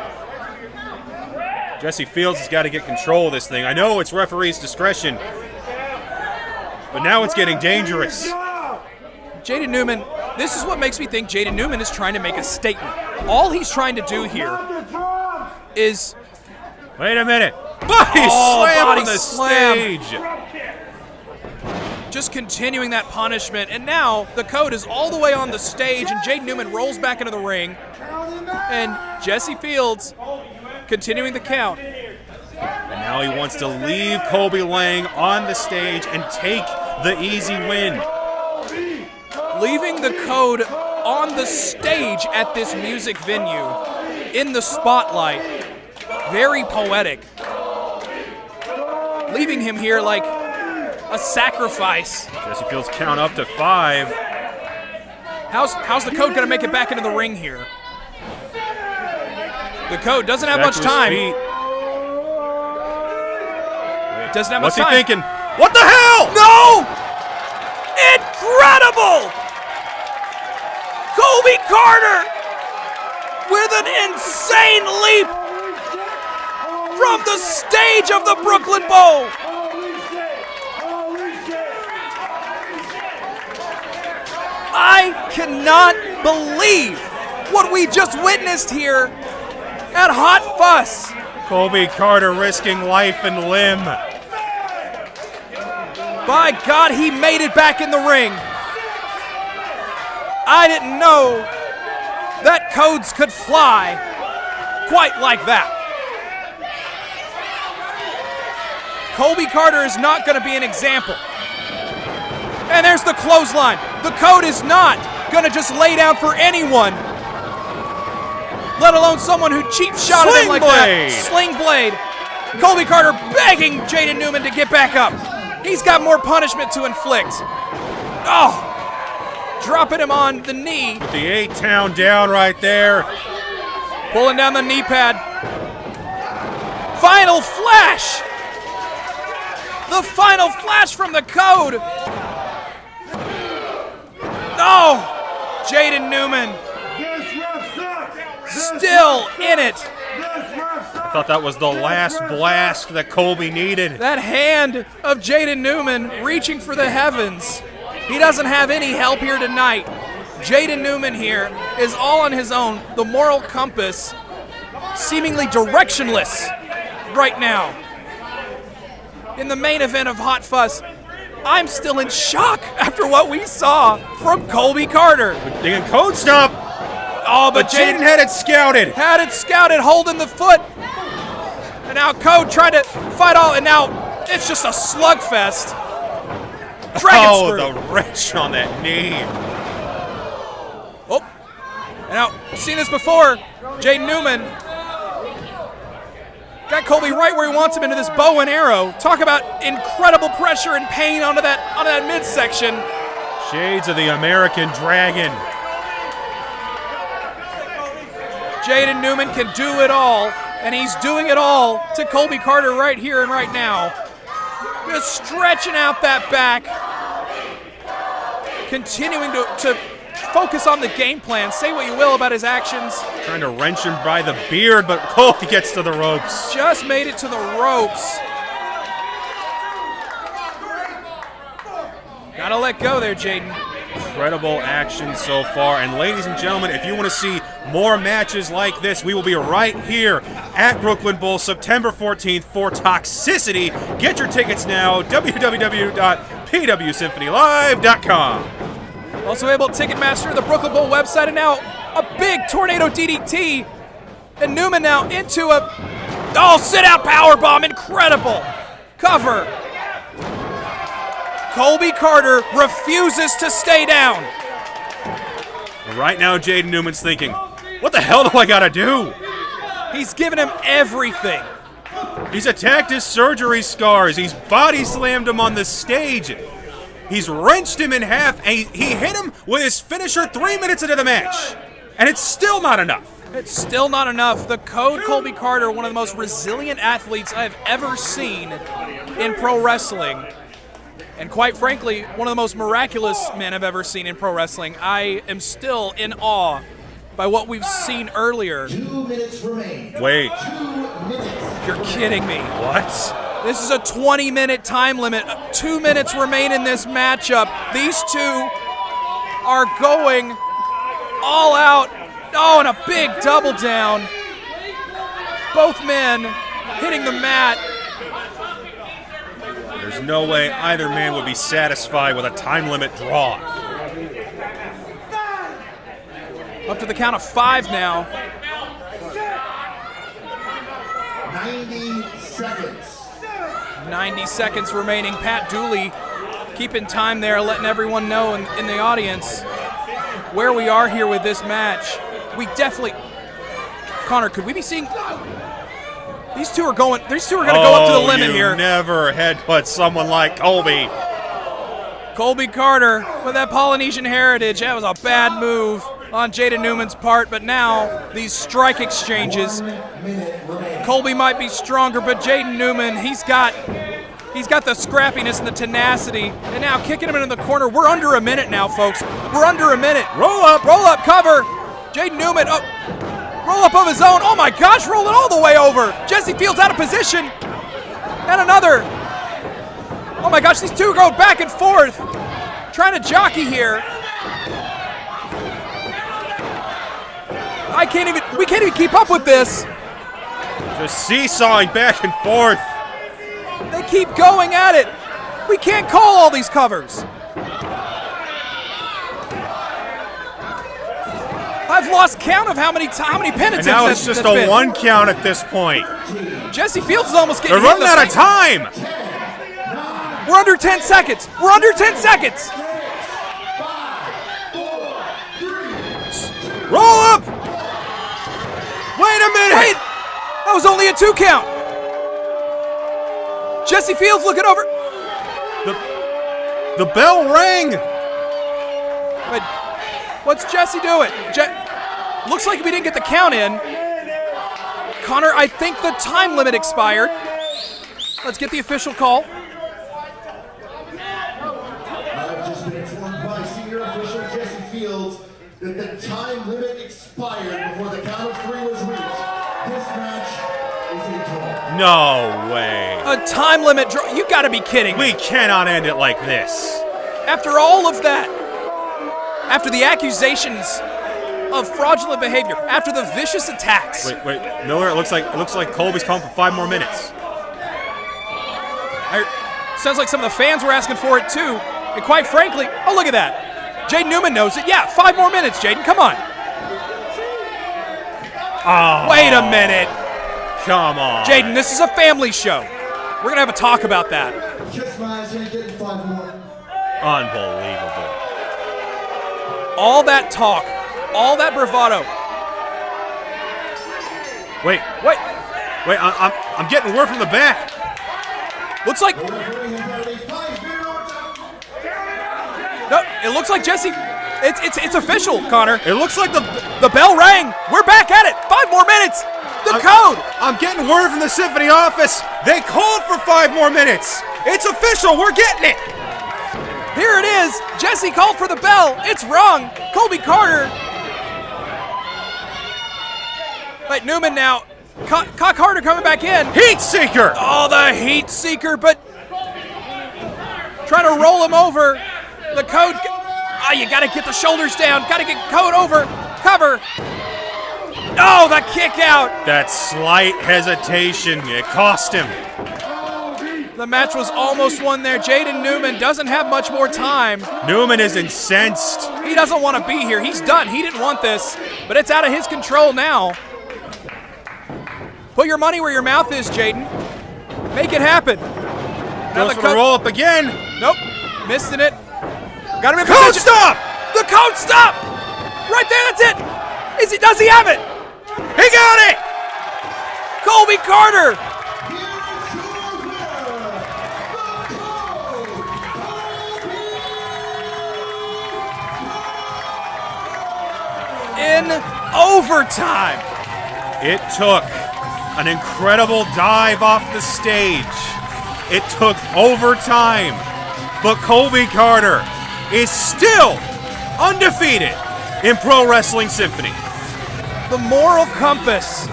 Jesse Fields has got to get control of this thing. I know it's referee's discretion, but now it's getting dangerous. Jaden Newman, this is what makes me think Jaden Newman is trying to make a statement. All he's trying to do here is... Wait a minute. Body slam body on the slam. stage. Just continuing that punishment. And now the code is all the way on the stage, and Jaden Newman rolls back into the ring. And Jesse Fields continuing the count. And now he wants to leave Colby Lang on the stage and take the easy win. Leaving the code on the stage at this music venue, in the spotlight. Very poetic. Leaving him here like a sacrifice. Jesse Fields count up to 5. How's the code gonna make it back into the ring here? The code doesn't have much time. Doesn't have much What's he time. thinking? What the hell? No! Incredible! Colby Carter with an insane leap from the stage of the Brooklyn Bowl. I cannot believe what we just witnessed here at Hot Fuss. Colby Carter risking life and limb. By God, he made it back in the ring. I didn't know that codes could fly quite like that. Colby Carter is not going to be an example. And there's the clothesline. The code is not going to just lay down for anyone, let alone someone who cheap shot at him like that. Sling blade. Colby Carter begging Jaden Newman to get back up. He's got more punishment to inflict. Oh, dropping him on the knee. With the 8-town down right there. Pulling down the knee pad. Final flash. The final flash from the code. Oh, Jaden Newman. Still in it. I thought that was the last blast that Colby needed. That hand of Jaden Newman reaching for the heavens. He doesn't have any help here tonight. Jaden Newman here is all on his own. The moral compass seemingly directionless right now. In the main event of Hot Fuss, I'm still in shock after what we saw from Colby Carter. Thinking code stop. Oh, but Jaden had it scouted. Had it scouted, holding the foot. And now Code trying to fight all, and now it's just a slugfest. Dragon screw. The wrench on that knee. Oh, and now, seen this before, Jaden Newman got Colby right where he wants him into this bow and arrow. Talk about incredible pressure and pain onto that midsection. Shades of the American Dragon. Jaden Newman can do it all, and he's doing it all to Colby Carter right here and right now. Just stretching out that back. Continuing to focus on the game plan. Say what you will about his actions. Trying to wrench him by the beard, but Colby gets to the ropes. Just made it to the ropes. Gotta let go there, Jaden. Incredible action so far. And ladies and gentlemen, if you want to see more matches like this, we will be right here at Brooklyn Bowl September 14th for Toxicity. Get your tickets now, www.pwsymphonylive.com. Also able Ticketmaster, the Brooklyn Bowl website, and now a big tornado DDT. And Newman now into a sit-out powerbomb. Incredible. Cover. Colby Carter refuses to stay down. Right now, Jaden Newman's thinking, what the hell do I gotta do? He's given him everything. He's attacked his surgery scars. He's body slammed him on the stage. He's wrenched him in half, and he hit him with his finisher 3 minutes into the match. And it's still not enough. It's still not enough. The Code Colby Carter, one of the most resilient athletes I've ever seen in pro wrestling. And quite frankly, one of the most miraculous men I've ever seen in pro wrestling. I am still in awe by what we've seen earlier. 2 minutes remain. Wait. 2 minutes. You're kidding me. What? This is a 20-minute time limit. 2 minutes remain in this matchup. These two are going all out. Oh, and a big double down. Both men hitting the mat. There's no way either man would be satisfied with a time limit draw. Up to the count of 5 now. 90 seconds. 90 seconds remaining. Pat Dooley keeping time there, letting everyone know in the audience where we are here with this match. We definitely... Connor, could we be seeing... These two are going to go up to the limit here. Never headbutt someone like Colby. Colby Carter with that Polynesian heritage. That was a bad move on Jaden Newman's part, but now these strike exchanges. Colby might be stronger, but Jaden Newman, he's got the scrappiness and the tenacity. And now kicking him into the corner. We're under a minute now, folks. We're under a minute. Roll up, cover. Jaden Newman, roll up of his own. Oh my gosh, rolling all the way over. Jesse Fields out of position. And another. Oh my gosh, these two go back and forth. Trying to jockey here. We can't even keep up with this. Just seesawing back and forth. They keep going at it. We can't call all these covers. I've lost count of how many penalties. And now it's just a 1 count at this point. Jesse Fields is almost getting They're running out of time. We're under 10 seconds. We're under 10 seconds. Roll up. Wait a minute. Wait. That was only a 2 count. Jesse Fields looking over. The bell rang. But what's Jesse doing? Looks like we didn't get the count in. Connor, I think the time limit expired. Let's get the official call. I've just been informed by senior official Jesse Fields that the time limit expired before the count of 3 was reached. This match is a draw. No way. A time limit draw. You gotta be kidding me. We cannot end it like this. After all of that, after the accusations of fraudulent behavior, after the vicious attacks. Wait, Miller. It looks like Colby's calling for 5 more minutes. Sounds like some of the fans were asking for it too. And quite frankly, oh look at that. Jaden Newman knows it. Yeah, 5 more minutes, Jaden. Come on. Oh, wait a minute. Come on. Jaden, this is a family show. We're gonna have a talk about that. Kiss my eyes and get 5 more. Unbelievable. All that talk, all that bravado. Wait. I'm getting word from the back. Looks like. No, it looks like Jesse. It's official, Connor. It looks like the bell rang. We're back at it. 5 more minutes. The code. I'm getting word from the Symphony office. They called for 5 more minutes. It's official. We're getting it. Here it is. Jesse called for the bell. It's wrong. Colby Carter. Wait, Newman now. Carter coming back in. Heat Seeker. Oh, the Heat Seeker, but trying to roll him over. The Code. Oh, you got to get the shoulders down. Got to get Code over. Cover. Oh, the kick out. That slight hesitation, it cost him. The match was almost won there. Jaden Newman doesn't have much more time. Newman is incensed. He doesn't want to be here. He's done. He didn't want this, but it's out of his control now. Put your money where your mouth is, Jaden. Make it happen. Goes for the roll up again. Nope, missing it. Got him in Code position. stop! The Code stop! Right there, that's it. Does he have it? He got it! Colby Carter. In overtime. It took an incredible dive off the stage. It took overtime. But Colby Carter is still undefeated in Pro Wrestling Symphony. The moral compass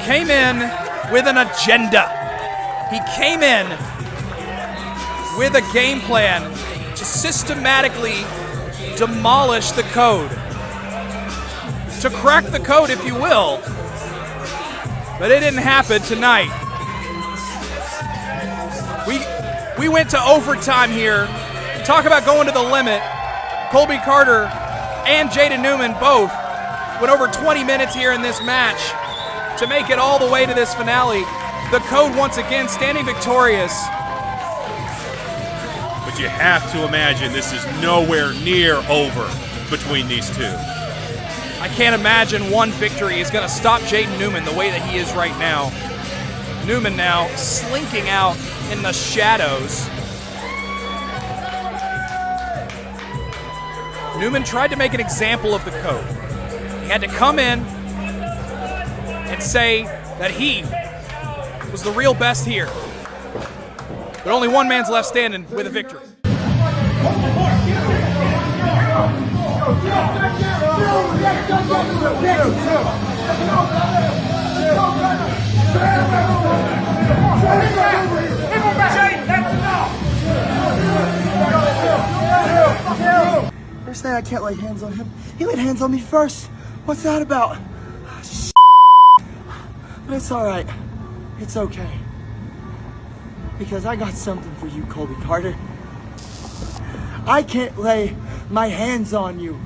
came in with an agenda. He came in with a game plan to systematically demolish the Code. To crack the Code, if you will. But it didn't happen tonight. We went to overtime here. Talk about going to the limit. Colby Carter and Jaden Newman both went over 20 minutes here in this match to make it all the way to this finale. The Code once again standing victorious. But you have to imagine this is nowhere near over between these two. I can't imagine one victory is going to stop Jaden Newman the way that he is right now. Newman now slinking out in the shadows. Newman tried to make an example of the Code. He had to come in and say that he was the real best here. But only one man's left standing with a victory. They're saying I can't lay hands on him. He laid hands on me first. What's that about? But it's all right. It's okay. Because I got something for you, Colby Carter. I can't lay my hands on you,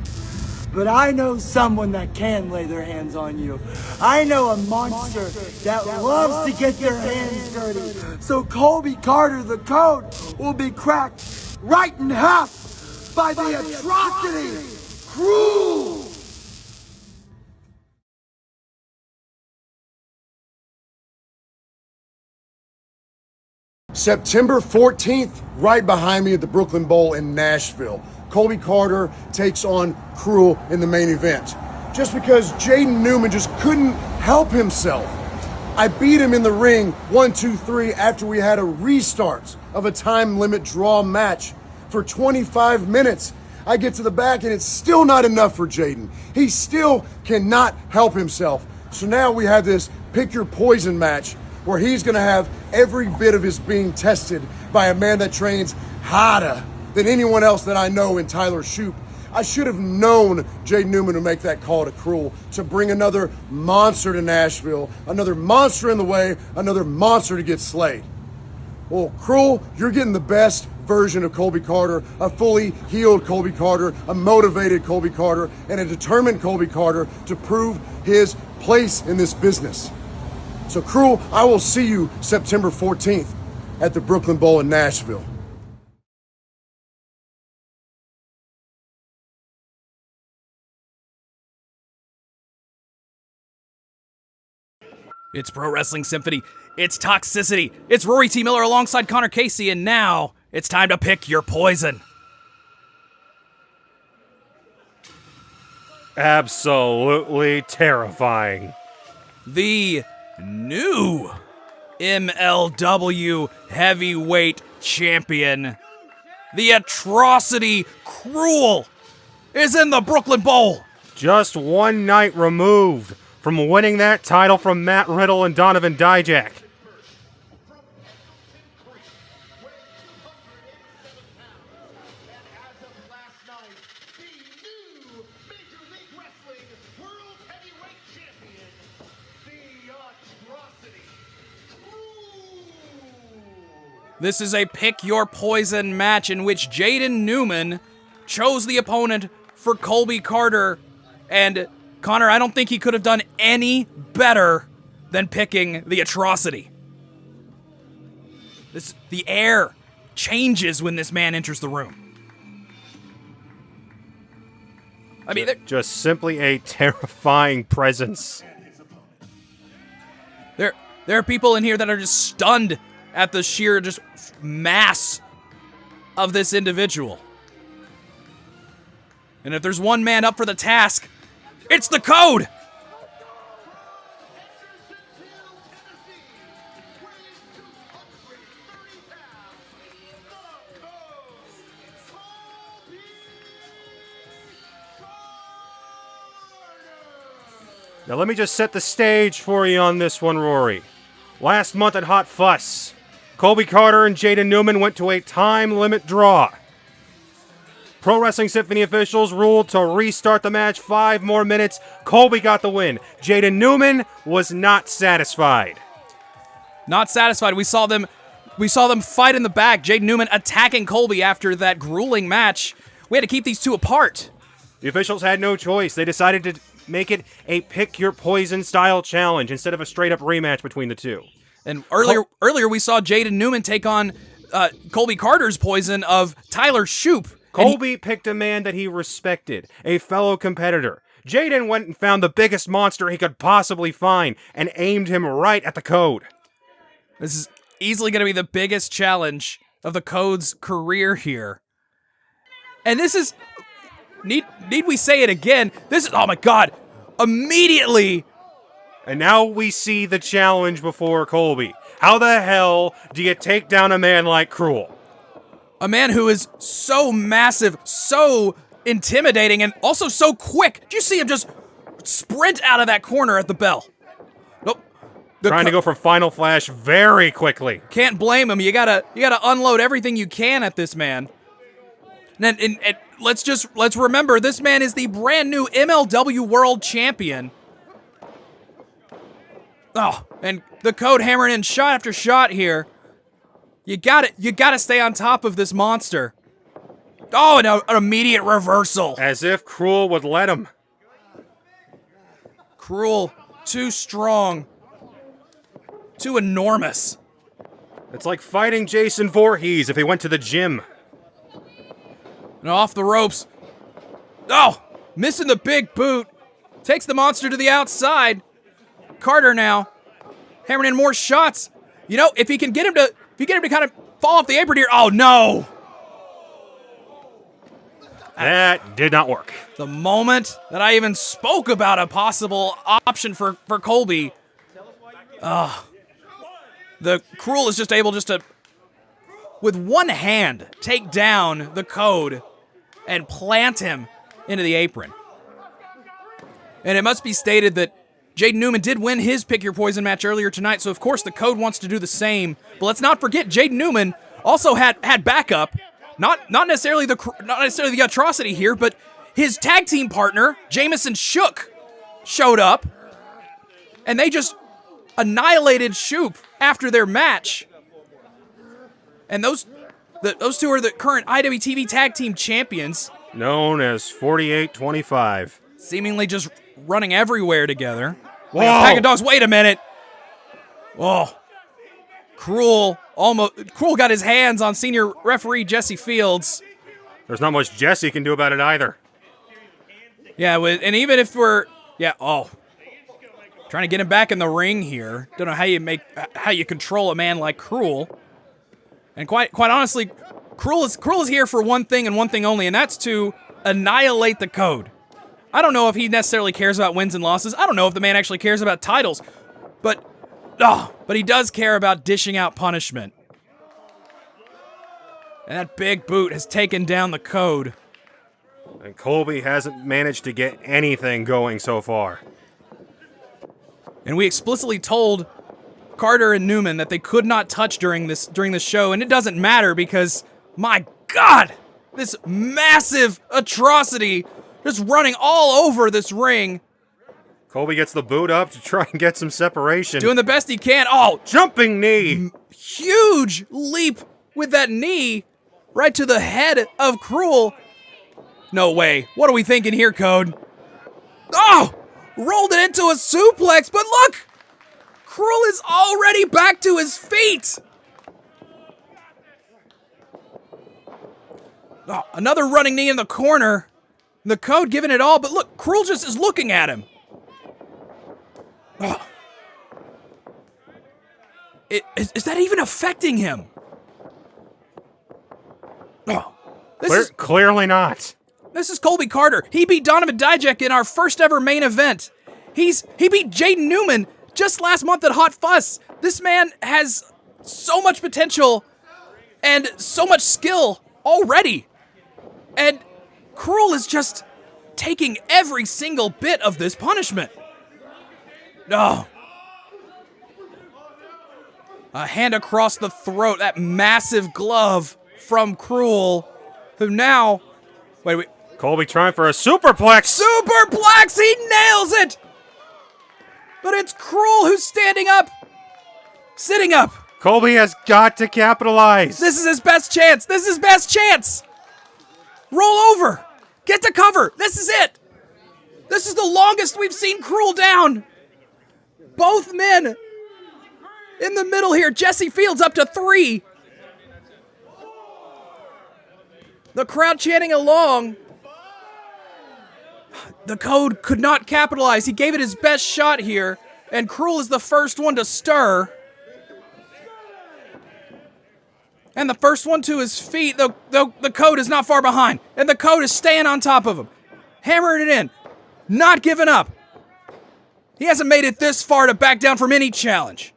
but I know someone that can lay their hands on you. I know a monster that loves to get their hands dirty. So Colby Carter, the Code, will be cracked right in half by the atrocity, cruel. September 14th, right behind me at the Brooklyn Bowl in Nashville, Colby Carter takes on Cruel in the main event. Just because Jaden Newman just couldn't help himself. I beat him in the ring 1, 2, 3 after we had a restart of a time limit draw match for 25 minutes. I get to the back and it's still not enough for Jaden. He still cannot help himself. So now we have this pick your poison match where he's gonna have every bit of his being tested by a man that trains harder than anyone else that I know in Tyler Shoup. I should have known Jaden Newman would make that call to Cruel to bring another monster to Nashville, another monster in the way, another monster to get slayed. Well, Cruel, you're getting the best version of Colby Carter, a fully healed Colby Carter, a motivated Colby Carter, and a determined Colby Carter to prove his place in this business. So Cruel, I will see you September 14th at the Brooklyn Bowl in Nashville. It's Pro Wrestling Symphony. It's Toxicity. It's Rory T. Miller alongside Connor Casey, and now it's time to pick your poison. Absolutely terrifying. The new MLW Heavyweight champion, the atrocity Cruel, is in the Brooklyn Bowl. Just one night removed from winning that title from Matt Riddle and Donovan Dijak. This is a pick your poison match in which Jaden Newman chose the opponent for Colby Carter. And Connor, I don't think he could have done any better than picking the atrocity. The air changes when this man enters the room. I mean, just simply a terrifying presence. There are people in here that are just stunned at the sheer just mass of this individual. And if there's one man up for the task, it's the Code! Now let me just set the stage for you on this one, Rory. Last month at Hot Fuss, Colby Carter and Jaden Newman went to a time limit draw. Pro Wrestling Symphony officials ruled to restart the match 5 more minutes. Colby got the win. Jaden Newman was not satisfied. Not satisfied. We saw them fight in the back. Jaden Newman attacking Colby after that grueling match. We had to keep these two apart. The officials had no choice. They decided to make it a pick your poison style challenge instead of a straight up rematch between the two. And earlier we saw Jaden Newman take on Colby Carter's poison of Tyler Shoop. Colby picked a man that he respected, a fellow competitor. Jaden went and found the biggest monster he could possibly find and aimed him right at the Code. This is easily going to be the biggest challenge of the Code's career here. And this is... Need we say it again? This is... Oh my god! Immediately... And now we see the challenge before Colby. How the hell do you take down a man like Cruel? A man who is so massive, so intimidating, and also so quick. Did you see him just sprint out of that corner at the bell? Nope. Trying to go for Final Flash very quickly. Can't blame him. You gotta unload everything you can at this man. And let's remember, this man is the brand new MLW World Champion. Oh, and the Code hammering in shot after shot here. You gotta stay on top of this monster. Oh, and an immediate reversal. As if Cruel would let him. Cruel, too strong, too enormous. It's like fighting Jason Voorhees if he went to the gym. And off the ropes. Oh, missing the big boot. Takes the monster to the outside. Carter now hammering in more shots. You know, if he can get him to kind of fall off the apron here. Oh no! That did not work. The moment that I even spoke about a possible option for Colby, the Cruel is just able to, with one hand, take down the Code and plant him into the apron. And it must be stated that Jaden Newman did win his Pick Your Poison match earlier tonight, so of course the Code wants to do the same. But let's not forget, Jaden Newman also had backup. Not necessarily the atrocity here, but his tag team partner, Jamison Shook, showed up, and they just annihilated Shoop after their match. And those two are the current IWTV Tag Team Champions. Known as 48-25. Seemingly just running everywhere together. Whoa. Like a pack of dogs. Wait a minute. Oh. Cruel got his hands on senior referee Jesse Fields. There's not much Jesse can do about it either. Yeah, and even if we're... Yeah, trying to get him back in the ring here. Don't know how you control a man like Cruel. And quite honestly, Cruel is here for one thing and one thing only, and that's to annihilate the Code. I don't know if he necessarily cares about wins and losses. I don't know if the man actually cares about titles. But he does care about dishing out punishment. And that big boot has taken down the Code. And Colby hasn't managed to get anything going so far. And we explicitly told Carter and Newman that they could not touch during this show, and it doesn't matter because, my God, this massive atrocity just running all over this ring. Colby gets the boot up to try and get some separation. Doing the best he can. Oh, jumping knee. Huge leap with that knee right to the head of Cruel. No way. What are we thinking here, Code? Oh! Rolled it into a suplex, but look! Cruel is already back to his feet! Oh, another running knee in the corner. The Code giving it all, but look, Cruel just is looking at him. Oh. Is that even affecting him? Oh. Clearly not. This is Colby Carter. He beat Donovan Dijak in our first ever main event. He beat Jaden Newman just last month at Hot Fuss. This man has so much potential and so much skill already. And Cruel is just taking every single bit of this punishment. No. A hand across the throat, that massive glove from Cruel, who now... Wait. Colby trying for a superplex. Superplex! He nails it! But it's Cruel who's standing up. Sitting up. Colby has got to capitalize. This is his best chance. This is his best chance. Roll over. Get to cover. This is it. This is the longest we've seen Cruel down. Both men in the middle here. Jesse Fields up to 3. The crowd chanting along. The Code could not capitalize. He gave it his best shot here, and Cruel is the first one to stir. And the first one to his feet, the Code is not far behind, and the Code is staying on top of him, hammering it in, not giving up. He hasn't made it this far to back down from any challenge.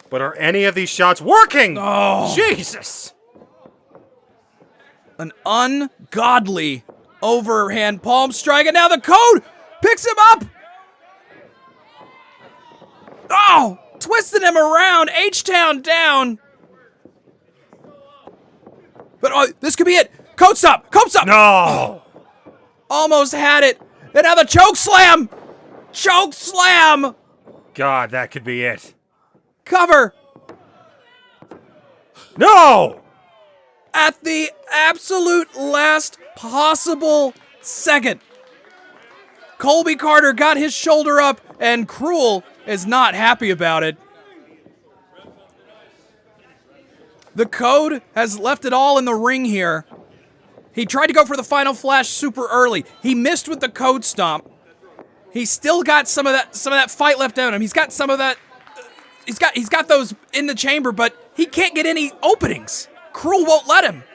But are any of these shots working? Oh. Jesus! An ungodly overhand palm strike, and now the Code picks him up! Oh! Twisting him around, H-Town down. But this could be it. Code stop! Code stop! No! Almost had it. And now the choke slam! Choke slam! God, that could be it. Cover! No! At the absolute last possible second. Colby Carter got his shoulder up, and Cruel is not happy about it. The Code has left it all in the ring here. He tried to go for the final flash super early. He missed with the Code stomp. He's still got some of that fight left in him. He's got some of that. He's got those in the chamber, but he can't get any openings. Cruel won't let him.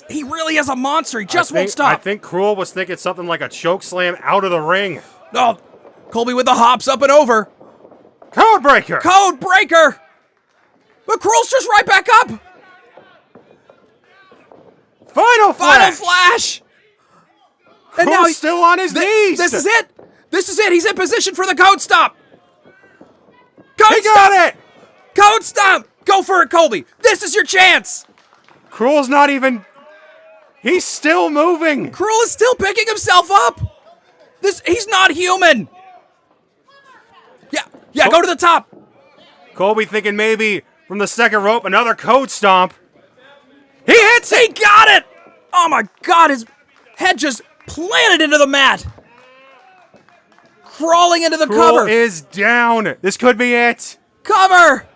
He really is a monster. He just won't stop. I think Cruel was thinking something like a choke slam out of the ring. Oh, Colby with the hops up and over. Code breaker. Code breaker. But Cruel's just right back up. Final flash. And now he's still on his knees. This is it. This is it. He's in position for the Code stop. He got it. Code stop. Go for it, Colby. This is your chance. Cruel's not even... He's still moving. Cruel is still picking himself up. He's not human. Yeah, go to the top. Colby thinking maybe from the second rope, another Code stomp. He hits it. He got it. Oh my God, his head just planted into the mat. Crawling into the Cruel cover. is down. This could be it. Cover.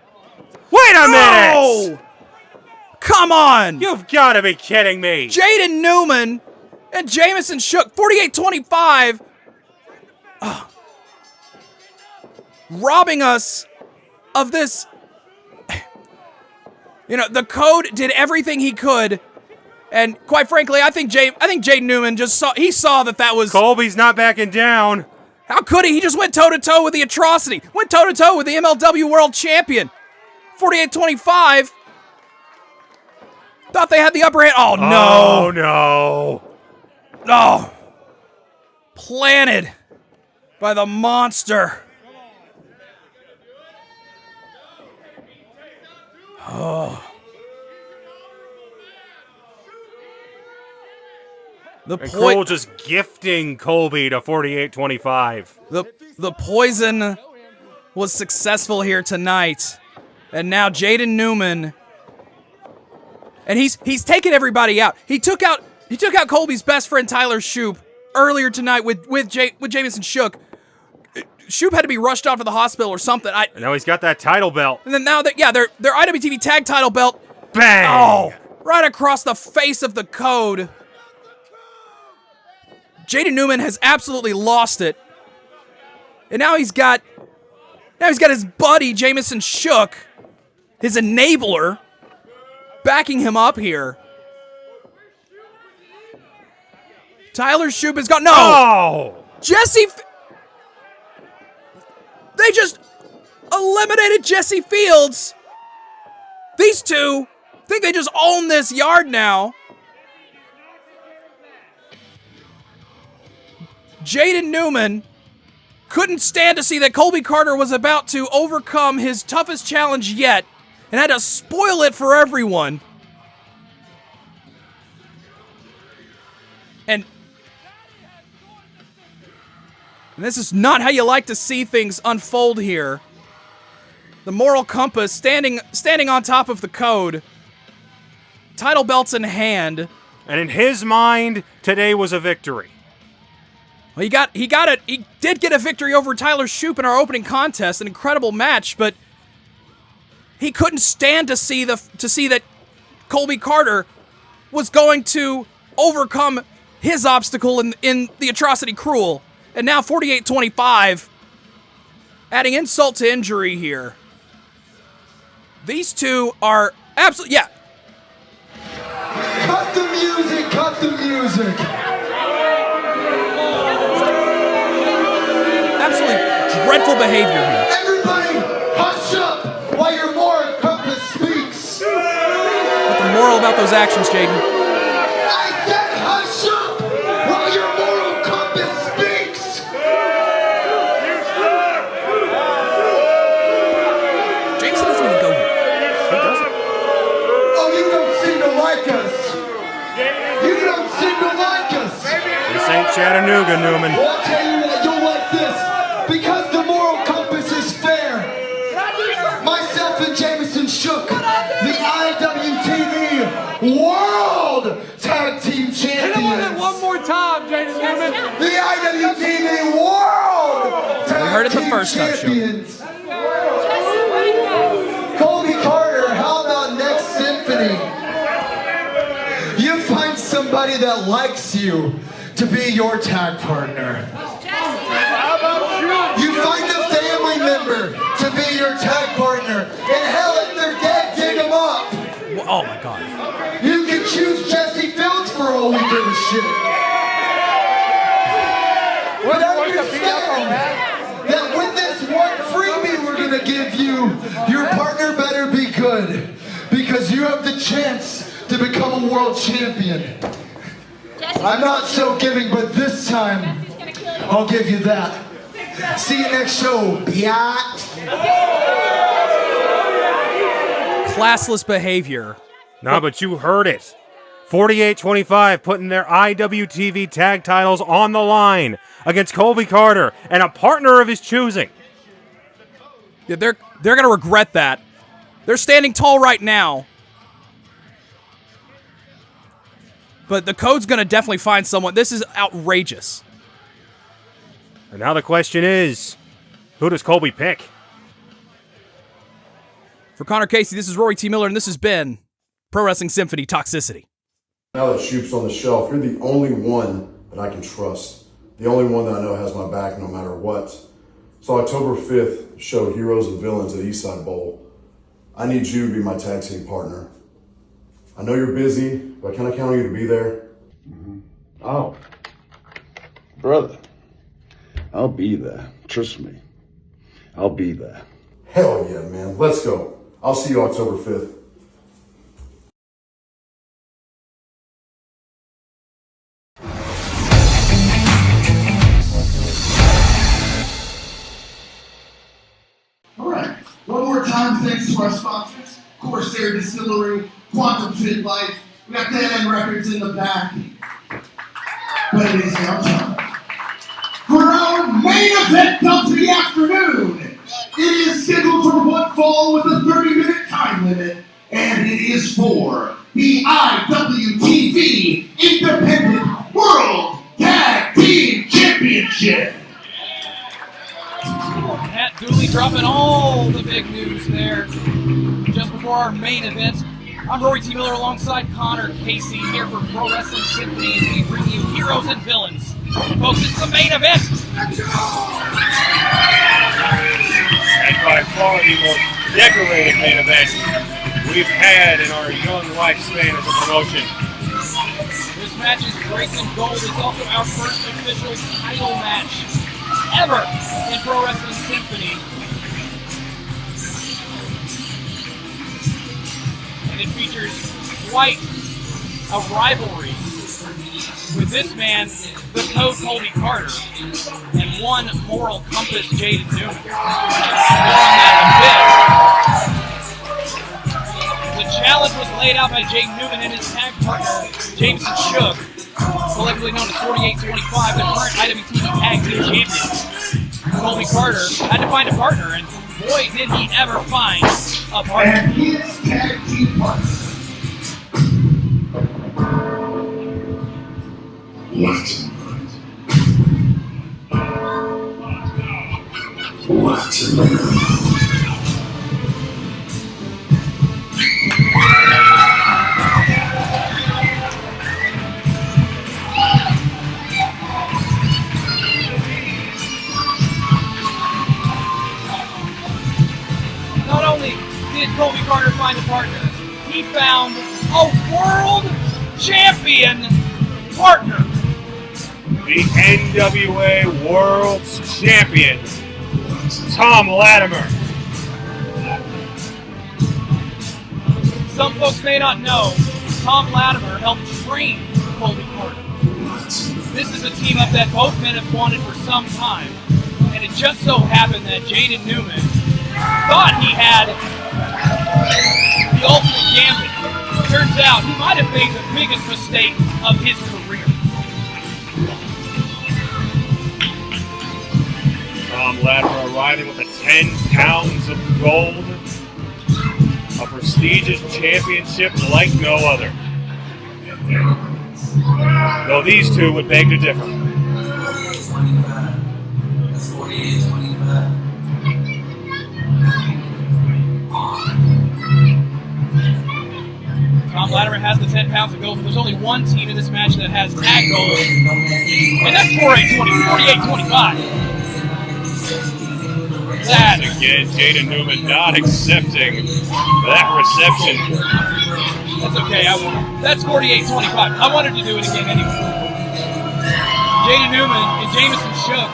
Wait a minute. Come on. You've got to be kidding me. Jaden Newman and Jamison Shook, 48-25. Robbing us of this. You know, the Code did everything he could, and quite frankly, I think Jaden Newman just saw that was... Colby's not backing down. How could he? He just went toe-to-toe with the atrocity. Went toe-to-toe with the MLW World Champion. 48-25. Thought they had the upper hand. Oh, no. Oh, no. Oh. Planted by the monster. Oh. And Cole just gifting Colby to 48-25. The poison was successful here tonight. And now Jaden Newman. And he's taken everybody out. He took out Colby's best friend Tyler Shoop earlier tonight with Jamison Shook. Shoop had to be rushed off to the hospital or something. And now he's got that title belt. And then now their IWTV tag title belt. Bang! Oh, right across the face of the Code. Jaden Newman has absolutely lost it. And now he's got his buddy Jamison Shook, his enabler, backing him up here. Tyler Shoop has got no. Oh! They just eliminated Jesse Fields. These two think they just own this yard now. Jaden Newman couldn't stand to see that Colby Carter was about to overcome his toughest challenge yet and had to spoil it for everyone. And this is not how you like to see things unfold here. The moral compass standing on top of the Code. Title belts in hand. And in his mind, today was a victory. Well, he did get a victory over Tyler Shoop in our opening contest, an incredible match, but he couldn't stand to see that Colby Carter was going to overcome his obstacle in the Atrocity Cruel. And now 48-25, adding insult to injury here. These two are absolutely, yeah. Cut the music, cut the music. Absolutely dreadful behavior here. Everybody, hush up while your moral compass speaks. What's the moral about those actions, Jaden? I said hush up while your moral compass speaks. Jason doesn't even go here. He doesn't. Oh, you don't seem to like us. You don't seem to like us. This ain't Chattanooga, Newman. Well, I'll tell you what, you'll like this. Because the moral compass is fair. Myself and Jamison Shook, the IWTV World Tag Team Champions. One more time, Jaden Newman. The IWTV World Tag We heard it the Team first time, Shook. Champions. Colby Carter, how about next symphony? You find somebody that likes you to be your tag partner. You find a family member to be your tag partner. And hell, if they're dead, dig them up. Oh my God. You can choose Jesse Fields for all we give a shit. But understand that with this one freebie we're gonna give you, your partner better be good. Because you have the chance to become a world champion. I'm not so giving, but this time, I'll give you that. See you next show, biatch. Classless behavior. No, but you heard it. 48-25 putting their IWTV tag titles on the line against Colby Carter and a partner of his choosing. Yeah, they're gonna regret that. They're standing tall right now. But the Code's gonna definitely find someone. This is outrageous. And now the question is, who does Colby pick? For Connor Casey, this is Rory T. Miller, and this has been Pro Wrestling Symphony Toxicity. Now that Shoop's on the shelf, you're the only one that I can trust. The only one that I know has my back no matter what. So October 5th, show Heroes and Villains at Eastside Bowl. I need you to be my tag team partner. I know you're busy, but can I count on you to be there? Oh, brother, I'll be there. Trust me. I'll be there. Hell yeah, man. Let's go. I'll see you October 5th. All right. One more time, thanks to our sponsors, Corsair Distillery, Quantum Fit Life. We got Dead End Records in the back. But it is now time for our main event of the afternoon. It is scheduled for one fall with a 30-minute time limit, and it is for the IWTV Independent World Tag Team Championship. Matt Dooley dropping all the big news there just before our main event. I'm Rory T. Miller alongside Connor Casey here for Pro Wrestling Symphony as we bring you heroes and villains. Folks, it's the main event. And by far the most decorated main event we've had in our young lifespan as a promotion. This match is Grace and Gold. It's also our first official title match ever in Pro Wrestling Symphony. And it features quite a rivalry with this man, the code Colby Carter, and one moral compass, Jaden Newman. More on that in a bit. The challenge was laid out by Jaden Newman and his tag partner, Jameson Shook, collectively known as 4825, the current IWTV Tag Team Champions. Colby Carter had to find a partner, and boy, did he ever find a partner. And his tag team partner. What's Not only did Colby Carter find a partner, he found a world champion partner. The NWA World Champion, Tom Latimer. Some folks may not know, Tom Latimer helped train Colby Carter. This is a team up that both men have wanted for some time, and it just so happened that Jaden Newman thought he had the ultimate gambit. Turns out he might have made the biggest mistake of his career. Tom Latimer arriving with the 10 pounds of gold. A prestigious championship like no other. Though these two would beg to differ. Tom Latimer has the 10 pounds of gold, but there's only one team in this match that has tag gold, and that's 48-25. That again, Jaden Newman not accepting that reception. That's okay. That's 48-25. I wanted to do it again anyway. Jaden Newman and Jameson Shook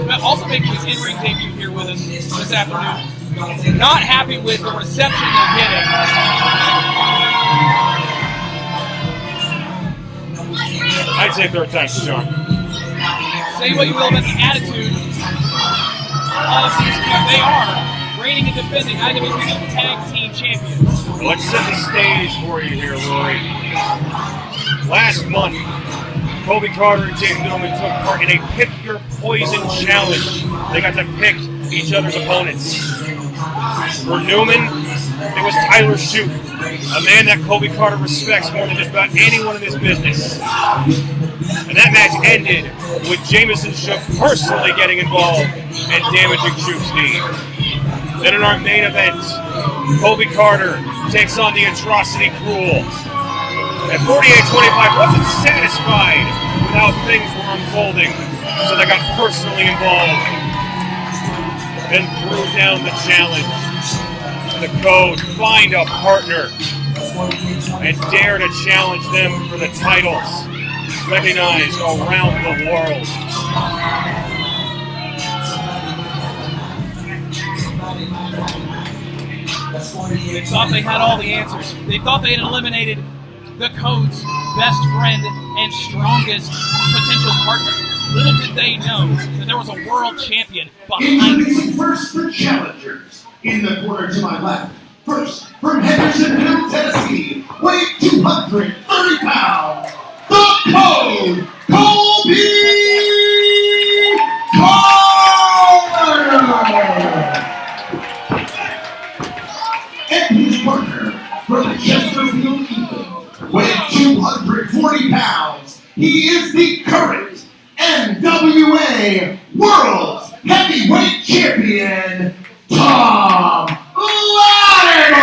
is also making his in-ring debut here with us this afternoon. Not happy with the reception they're getting. I'd say third time's the charm. Say what you will about the attitude of these two. They are reigning and defending IWTV Tag Team Champions. Let's set the stage for you here, Rory. Last month, Colby Carter and James Newman took part in a Pick Your Poison challenge. They got to pick each other's opponents. For Newman, it was Tyler Shute, a man that Colby Carter respects more than just about anyone in this business. And that match ended with Jameson Shook personally getting involved and damaging Shute's knee. Then in our main event, Colby Carter takes on the Atrocity Cruel. At 48-25, wasn't satisfied with how things were unfolding, so they got personally involved and threw down the challenge. The code, find a partner, and dare to challenge them for the titles recognized around the world. They thought they had all the answers. They thought they had eliminated the code's best friend and strongest potential partner. Little did they know that there was a world champion behind them. First, the In the corner to my left, first from Hendersonville, Tennessee, weight 230 pounds, the Code, Colby Carter! And his partner from Chesterfield, England, weighing 240 pounds, he is the current NWA World Heavyweight Champion, Tom Latimer!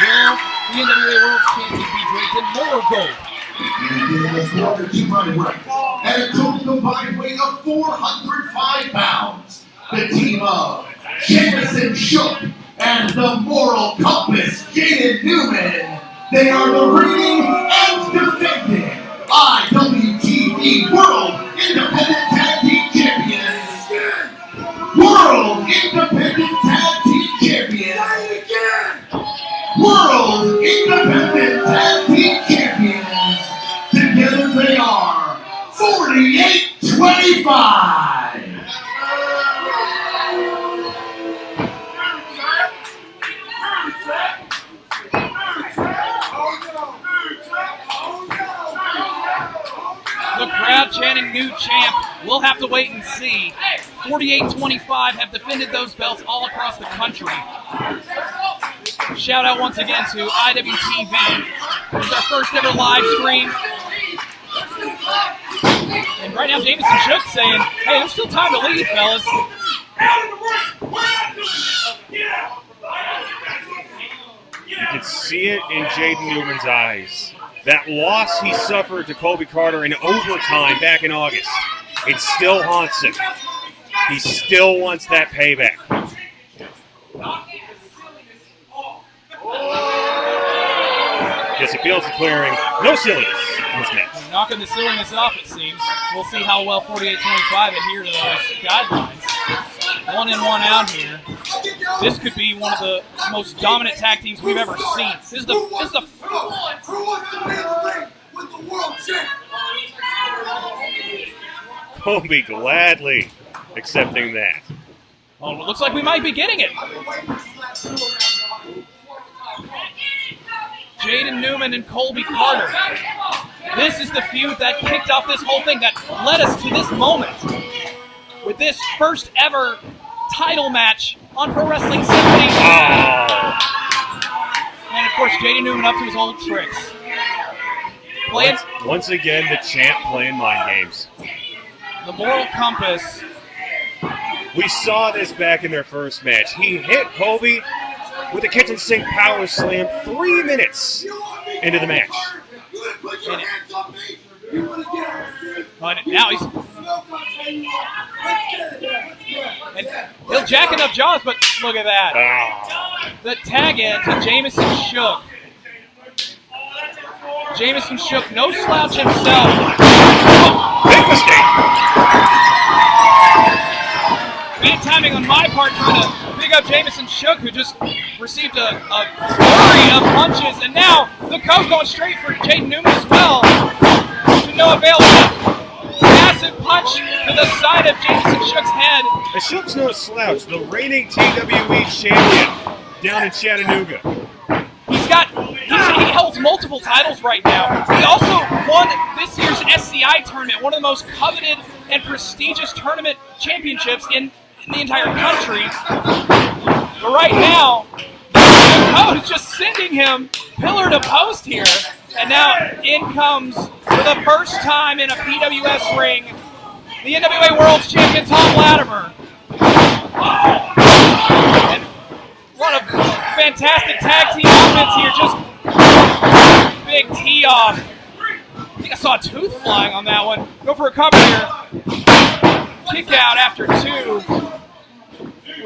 Will the NWA World Champion be draped in more gold? And in the corner to my right, at a total combined weight of 405 pounds, the team of Jameson Shook and the Moral Compass, Jaden Newman. They are the reigning and defending IWTV World Independent Tag Team Champions. World Independent Tag Team Champions. World Independent Tag Team Champions. Together they are 48-25. The crowd chanting new champ. We'll have to wait and see. 48-25 have defended those belts all across the country. Shout out once again to IWTV. This is our first ever live stream. And right now Jameson Shook saying, hey, there's still time to leave, fellas. You can see it in Jaden Newman's eyes. That loss he suffered to Colby Carter in overtime back in August, it still haunts him. He still wants that payback. Jesse Fields declaring no silliness in this match. Knocking the silliness off, it seems. We'll see how well 48-25 adhere to those guidelines. 1 in, 1 out here. This could be one of the most dominant tag teams we've ever seen. This is the Who wants to be in the ring with the world champ? Colby gladly accepting that. Oh, it looks like we might be getting it. Jaden Newman and Colby Carter. This is the feud that kicked off this whole thing, that led us to this moment. With this first ever title match on Pro Wrestling Symphony. Oh. And of course, Jaden Newman up to his old tricks. Once again, the champ playing mind games. The Moral Compass. We saw this back in their first match. He hit Colby with a kitchen sink power slam 3 minutes into the match. But now he's... And he'll jacking up jaws, but look at that. The tag in to Jameson Shook. Jameson Shook, no slouch himself. Big mistake. Bad timing on my part trying to big up Jameson Shook, who just received a flurry of punches, and now the Code going straight for Jaden Newman as well. To no avail. Massive punch to the side of Jameson Shook's head. And Shook's no slouch, the reigning TWE champion down in Chattanooga. He holds multiple titles right now. He also won this year's SCI tournament, one of the most coveted and prestigious tournament championships in the entire country. But right now, the Code is just sending him pillar to post here. And now in comes, for the first time in a PWS ring, the NWA World Champion Tom Latimer. And a lot of fantastic tag team offense here. Just big tee off. I think I saw a tooth flying on that one. Go for a cover here. Kick out after 2.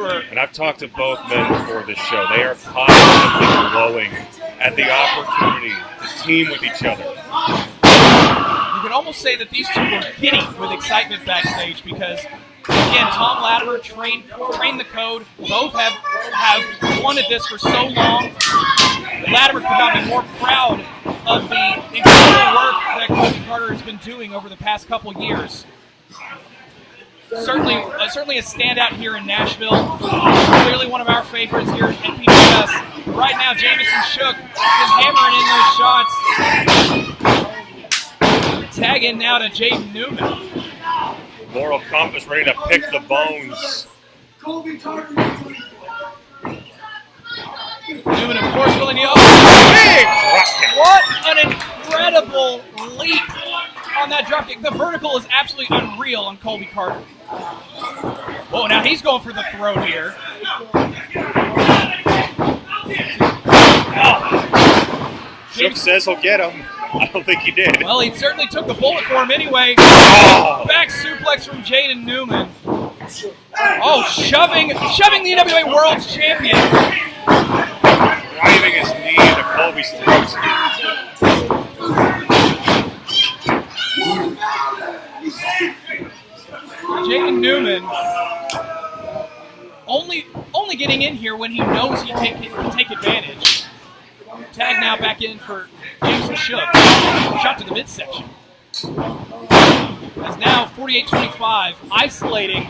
And I've talked to both men before this show. They are positively glowing at the opportunity to team with each other. You can almost say that these two were giddy with excitement backstage because, again, Tom Latimer trained the Code. Both have wanted this for so long. Latimer could not be more proud of the incredible work that Colby Carter has been doing over the past couple years. certainly a standout here in Nashville. Clearly one of our favorites here at PBS. Right now, Jamison Shook is hammering in those shots. Tag in now to Jaden Newman. Moral compass ready to pick the bones. Colby Carter. Newman, of course, willing to... Big drop kick. What an incredible leap on that dropkick. The vertical is absolutely unreal on Colby Carter. Oh, now he's going for the throat here. Shook says he'll get him. I don't think he did. Well, he certainly took the bullet for him anyway. Back suplex from Jaden Newman. Oh, shoving the NWA World Champion. Driving his knee into Colby's throat. Jaden Newman only getting in here when he knows he can take advantage. Tag now back in for Jameson Shook. Shot to the midsection. As now 48-25 isolating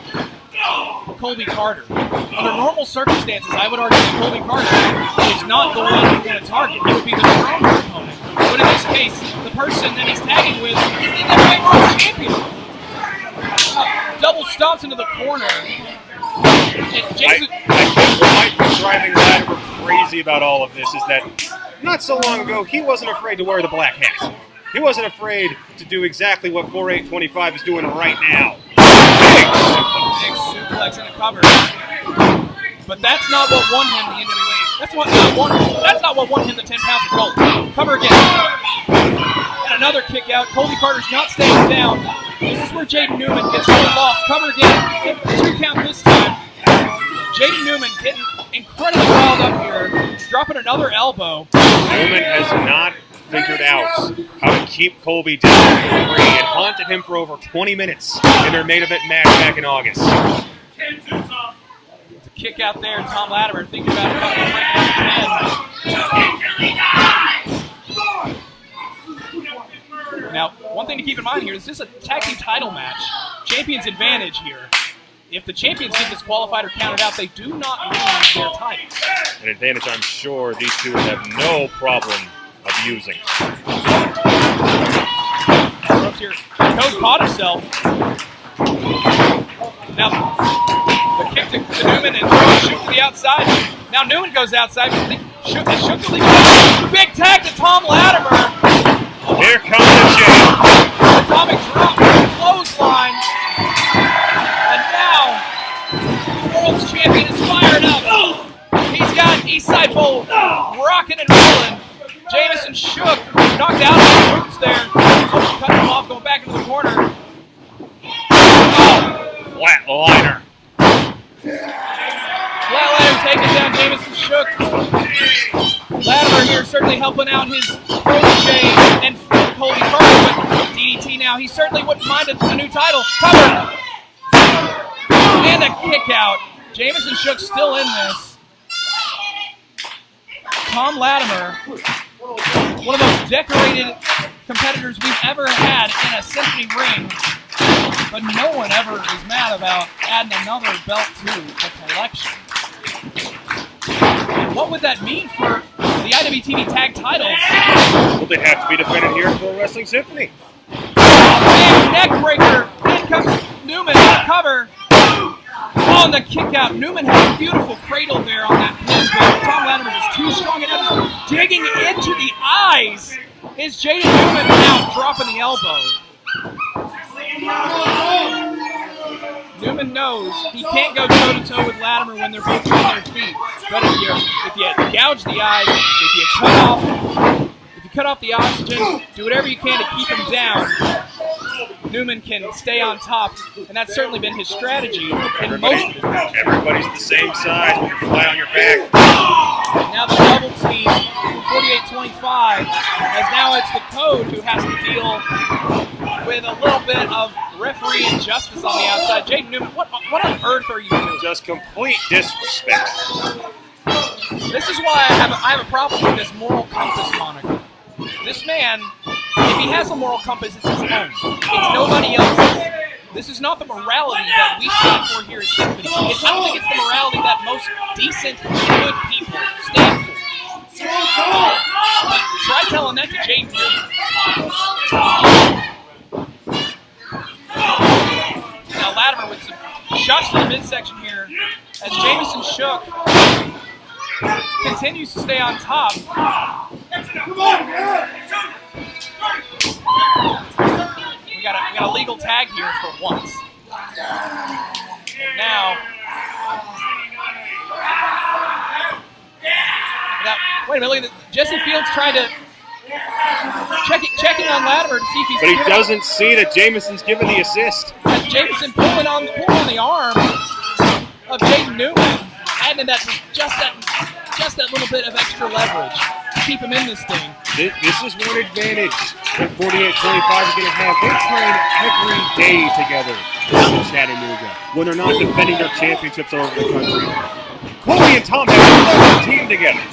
Colby Carter. Under normal circumstances, I would argue that Colby Carter is not the one you're going to target. He would be the stronger opponent. But in this case, the person that he's tagging with is the NWA World Champion. Double stomps into the corner. And Jason... I think what might be driving Latimer crazy about all of this is that not so long ago, he wasn't afraid to wear the black hat. He wasn't afraid to do exactly what 48-25 is doing right now. Big suplex and a cover. But that's not what won him the NWA. That's not what won him the 10 pounds of gold. Cover again. And another kick out. Colby Carter's not staying down. This is where Jaden Newman gets really lost. Cover again. 2 count this time. Jaden Newman getting incredibly riled up here. Dropping another elbow. Newman has not figured out how to keep Colby down for the ring. It haunted him for over 20 minutes in their main event match back in August. It's a kick out there, Tom Latimer thinking about it. Now, one thing to keep in mind here is this is a tag team title match. Champion's advantage here. If the champions get disqualified or counted out, they do not lose their titles. An advantage I'm sure these two would have no problem of using. Brooks here. Code caught himself. Now, the kick to Newman and shoot to the outside. Now Newman goes outside. Shook to leave. Big tag to Tom Latimer. Here comes the chain. Atomic drop. Clothesline. And now, the world's champion is fired up. He's got Eastside Bowl rocking and rolling. Jamison Shook knocked out of his boots there. Cut him off, going back into the corner. Flatliner. Flatliner taking down Jamison Shook. Latimer here certainly helping out his protege and Colby Carter with DDT now. He certainly wouldn't mind a new title. Cover. And a kick out. Jamison Shook still in this. Tom Latimer, one of the most decorated competitors we've ever had in a symphony ring. But no one ever is mad about adding another belt to the collection. And what would that mean for the IWTV tag titles? Well, they'd have to be defended here at Pro Wrestling Symphony. Big neck breaker. In comes Newman on the cover. Oh, and the kick out. Newman had a beautiful cradle there on that pin, but Tom Latimer is too strong and digging into the eyes. Is Jaden Newman now dropping the elbow? Newman knows he can't go toe-to-toe with Latimer when they're both on their feet. But if you gouge the eyes, if you cut off the oxygen, do whatever you can to keep him down, Newman can stay on top, and that's certainly been his strategy in most of the matches. Everybody's the same size when you fly on your back. Now the double team, 48-25, as now it's the Code who has to deal with a little bit of referee injustice on the outside. Jaden Newman, what on earth are you doing? Just complete disrespect. This is why I have a problem with this moral compass moniker. This man, if he has a moral compass, it's his own. It's nobody else's. This is not the morality that we stand for here at Symphony. I don't think it's the morality that most decent, good people stand for. Try telling that to Jaden Newman. Now Latimer with some shots to the midsection here as Jamison Shook continues to stay on top. We got a legal tag here for once. And now, wait a minute, look at this. Jesse Fields trying to checking on Latimer to see if he's. But he doesn't see that Jamison's giving the assist. Jamison pulling on the arm of Jaden Newman, adding that just that little bit of extra leverage to keep him in this thing. This is one advantage that 48-25 is going to have. They train every day together in Chattanooga when they're not defending their championships all over the country. Colby and Tom have a team together.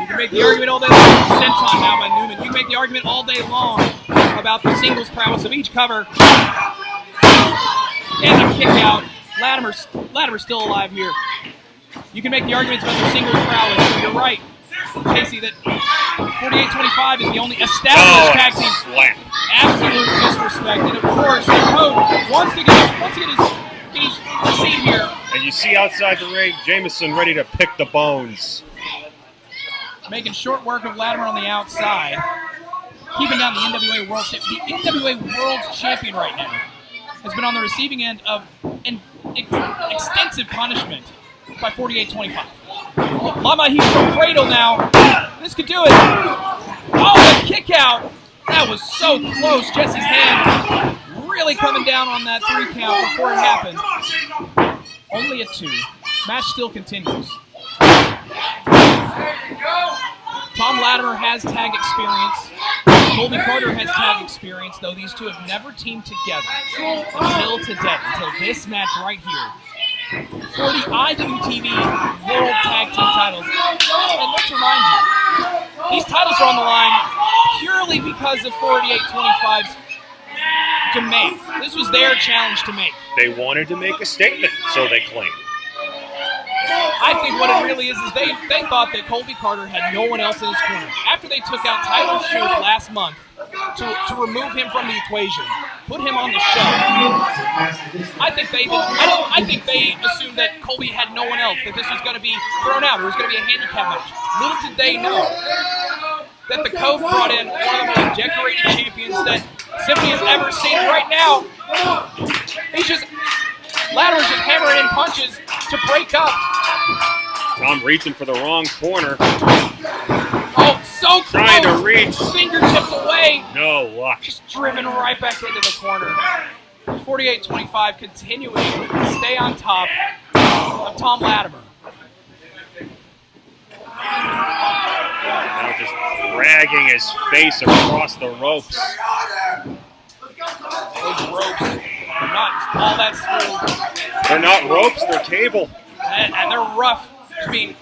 You can make the argument all day long. Senton now by Newman. You can make the argument all day long about the singles prowess of each cover. And the kick out. Latimer's still alive here. You can make the arguments about the singles prowess. You're right, Casey, that 48-25 is the only established tag team. Slap. Absolute disrespect. And of course, the Code wants to get his seat here. And you see outside the ring, Jamison ready to pick the bones. Making short work of Latimer on the outside. Keeping down the NWA World Champion. The NWA World Champion right now has been on the receiving end of an extensive punishment by 48-25. Lama, he's from Cradle now. This could do it. Oh, the kick out. That was so close. Jesse's hand really coming down on that 3 count before it happened. Only a 2. Match still continues. Tom Latimer has tag experience. Colby Carter has tag experience, though these two have never teamed together until today, until this match right here. For the IWTV World Tag Team titles. And let's remind you, these titles are on the line purely because of 48-25's demand. This was their challenge to make. They wanted to make a statement, so they claim. I think what it really is they thought that Colby Carter had no one else in his corner. After they took out Tyler Shoop last month to remove him from the equation, put him on the show, I think they assumed that Colby had no one else, that this was going to be thrown out, or it was going to be a handicap match. Little did they know that the Code brought in one of the most decorated champions that Symphony has ever seen. Right now, Latimer's just hammering in punches to break up. Tom reaching for the wrong corner. Oh, so close. Trying to reach. Fingertips away. No luck. Just driven right back into the corner. 48-25 continuing to stay on top of Tom Latimer. Now just dragging his face across the ropes. Those ropes are not all that smooth. They're not ropes, they're cable. And they're rough, just being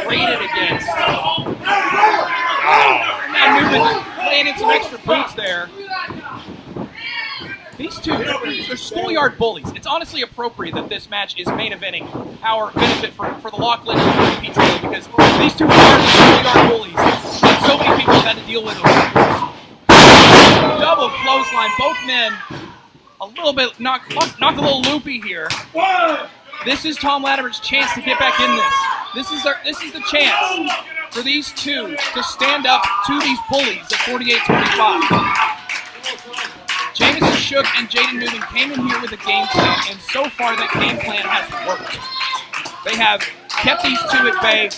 grated against. Now Newman laying in some extra boots there. These two, they're schoolyard bullies. It's honestly appropriate that this match is main eventing our benefit for the Lachlan and PTA, because these two are the schoolyard bullies that so many people have had to deal with over the years. Double clothesline, both men a little bit knocked a little loopy here. This is Tom Latimer's chance to get back in this. This is the chance for these two to stand up to these bullies at 48-25. Jamison Shook and Jaden Newman came in here with a game plan, and so far that game plan has worked. They have kept these two at bay.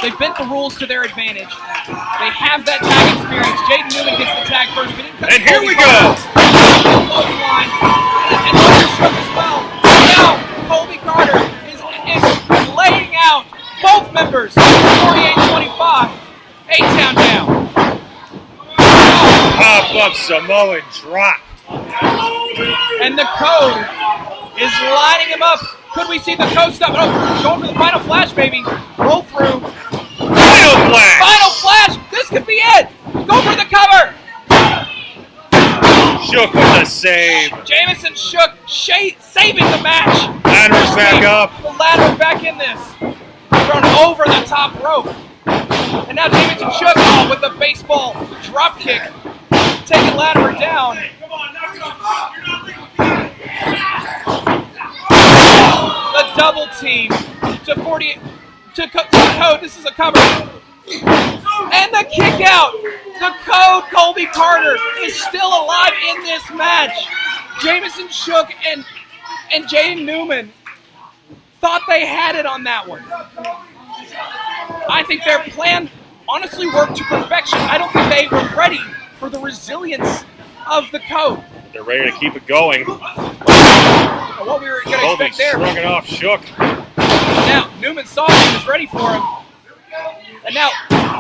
They've bent the rules to their advantage. They have that tag experience. Jaden Newman gets the tag first, but and here we go. Clothesline, and Shook as well. Now Colby Carter is laying out both members. 48-25. A-Town down. Pop-up Samoan drop. And the Code is lining him up. Could we see the Code stop? Oh, going for the final flash, baby. Roll through. Final flash. Final flash. This could be it. Go for the cover. Shook with the save. Jamison Shook saving the match. Ladder's back up. The ladder back in this. Thrown over the top rope. And now Jamison Shook with the baseball drop kick. Taking Latimer down. The double team to 48 to Code. This is a cover. And the kick out. The Code, Colby Carter, is still alive in this match. Jamison Shook and Jaden Newman thought they had it on that one. I think their plan honestly worked to perfection. I don't think they were ready for the resilience of the Code. They're ready to keep it going. What we were going to expect there. Shrugging off Shook. Now, Newman saw it and was ready for him. And now,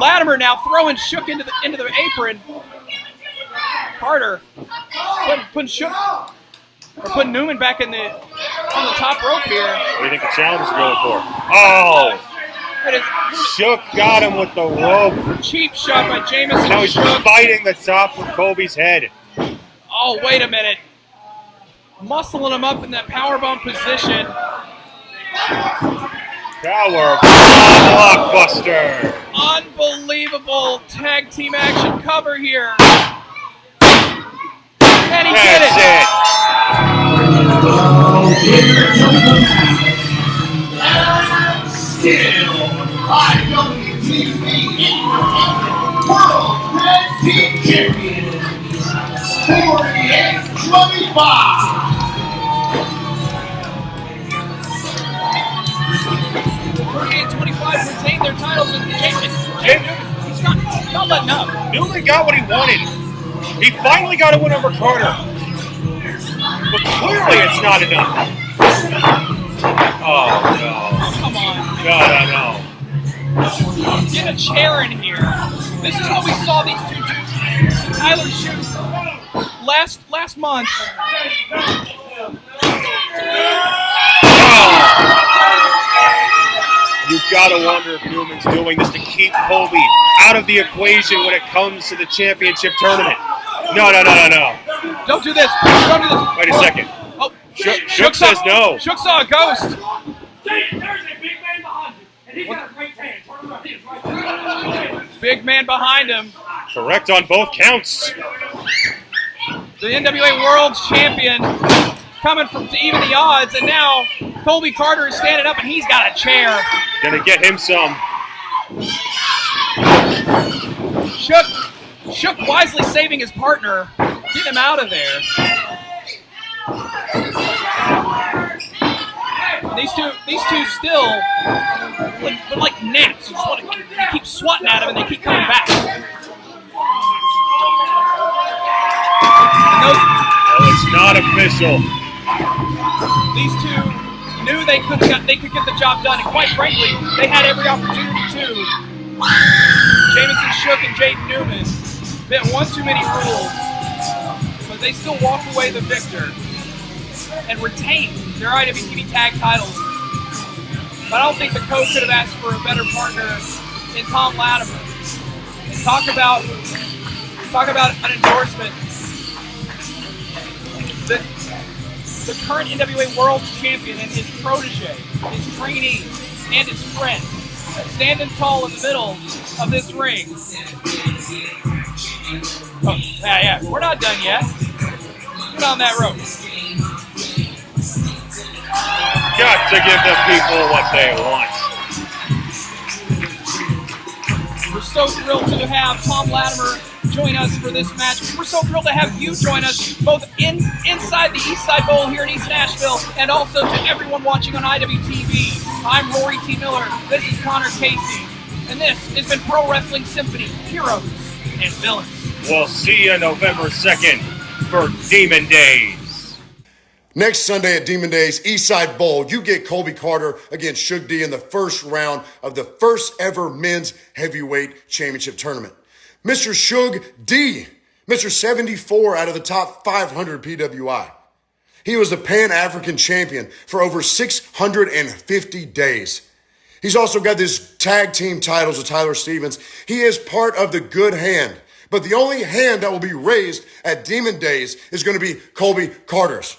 Latimer now throwing Shook into the apron. Carter putting Newman back on the top rope here. What do you think the challenge is going for? Oh! Shook got him with the rope. Cheap shot by Jamison. Now he's fighting the top with Colby's head. Oh, wait a minute. Muscling him up in that powerbomb position. Power blockbuster. Unbelievable tag team action cover here. And he did it. Still, IWTV World Tag Team Champions, 48-25. 48-25 retain their titles, and Jaden Newman, he's not letting up. Newman got what he wanted. He finally got a win over Carter. But clearly it's not enough. Oh, no. Come on. No. Get a chair in here. This is what we saw these two do. Tyler shoot last month. You've got to wonder if Newman's doing this to keep Colby out of the equation when it comes to the championship tournament. No. Don't do this. Don't do this. Wait a second. Oh, Shook says no. Shook saw a ghost. There's a big man behind you, and he's got a great tan. Turn around. He is right there. Big man behind him. Correct on both counts. The NWA World Champion coming to even the odds, and now Colby Carter is standing up, and he's got a chair. Gonna get him some. Shook wisely saving his partner, getting him out of there. These two still, they're like gnats. You keep swatting at them, and they keep coming back. It's not official. These two knew they could get the job done, and quite frankly, they had every opportunity to. Jamison Shook and Jaden Newman bit one too many rules, but they still walk away the victor and retain their IWTV tag titles. But I don't think the Code could have asked for a better partner in Tom Latimer. And talk about an endorsement. The current NWA World Champion and his protege, his trainee, and his friend, standing tall in the middle of this ring. Oh, yeah, we're not done yet. Get on that rope. Got to give the people what they want. We're so thrilled to have Tom Latimer join us for this match. We're so thrilled to have you join us both inside the East Side Bowl here in East Nashville and also to everyone watching on IWTV. I'm Rory T. Miller. This is Connor Casey. And this has been Pro Wrestling Symphony, Heroes and Villains. We'll see you November 2nd for Demon Days. Next Sunday at Demon Days Eastside Bowl, you get Colby Carter against Suge D in the first round of the first ever men's heavyweight championship tournament. Mr. Suge D, Mr. 74 out of the top 500 PWI. He was the Pan-African champion for over 650 days. He's also got this tag team titles with Tyler Stevens. He is part of the Good Hand, But the only hand that will be raised at Demon Days is going to be Colby Carter's.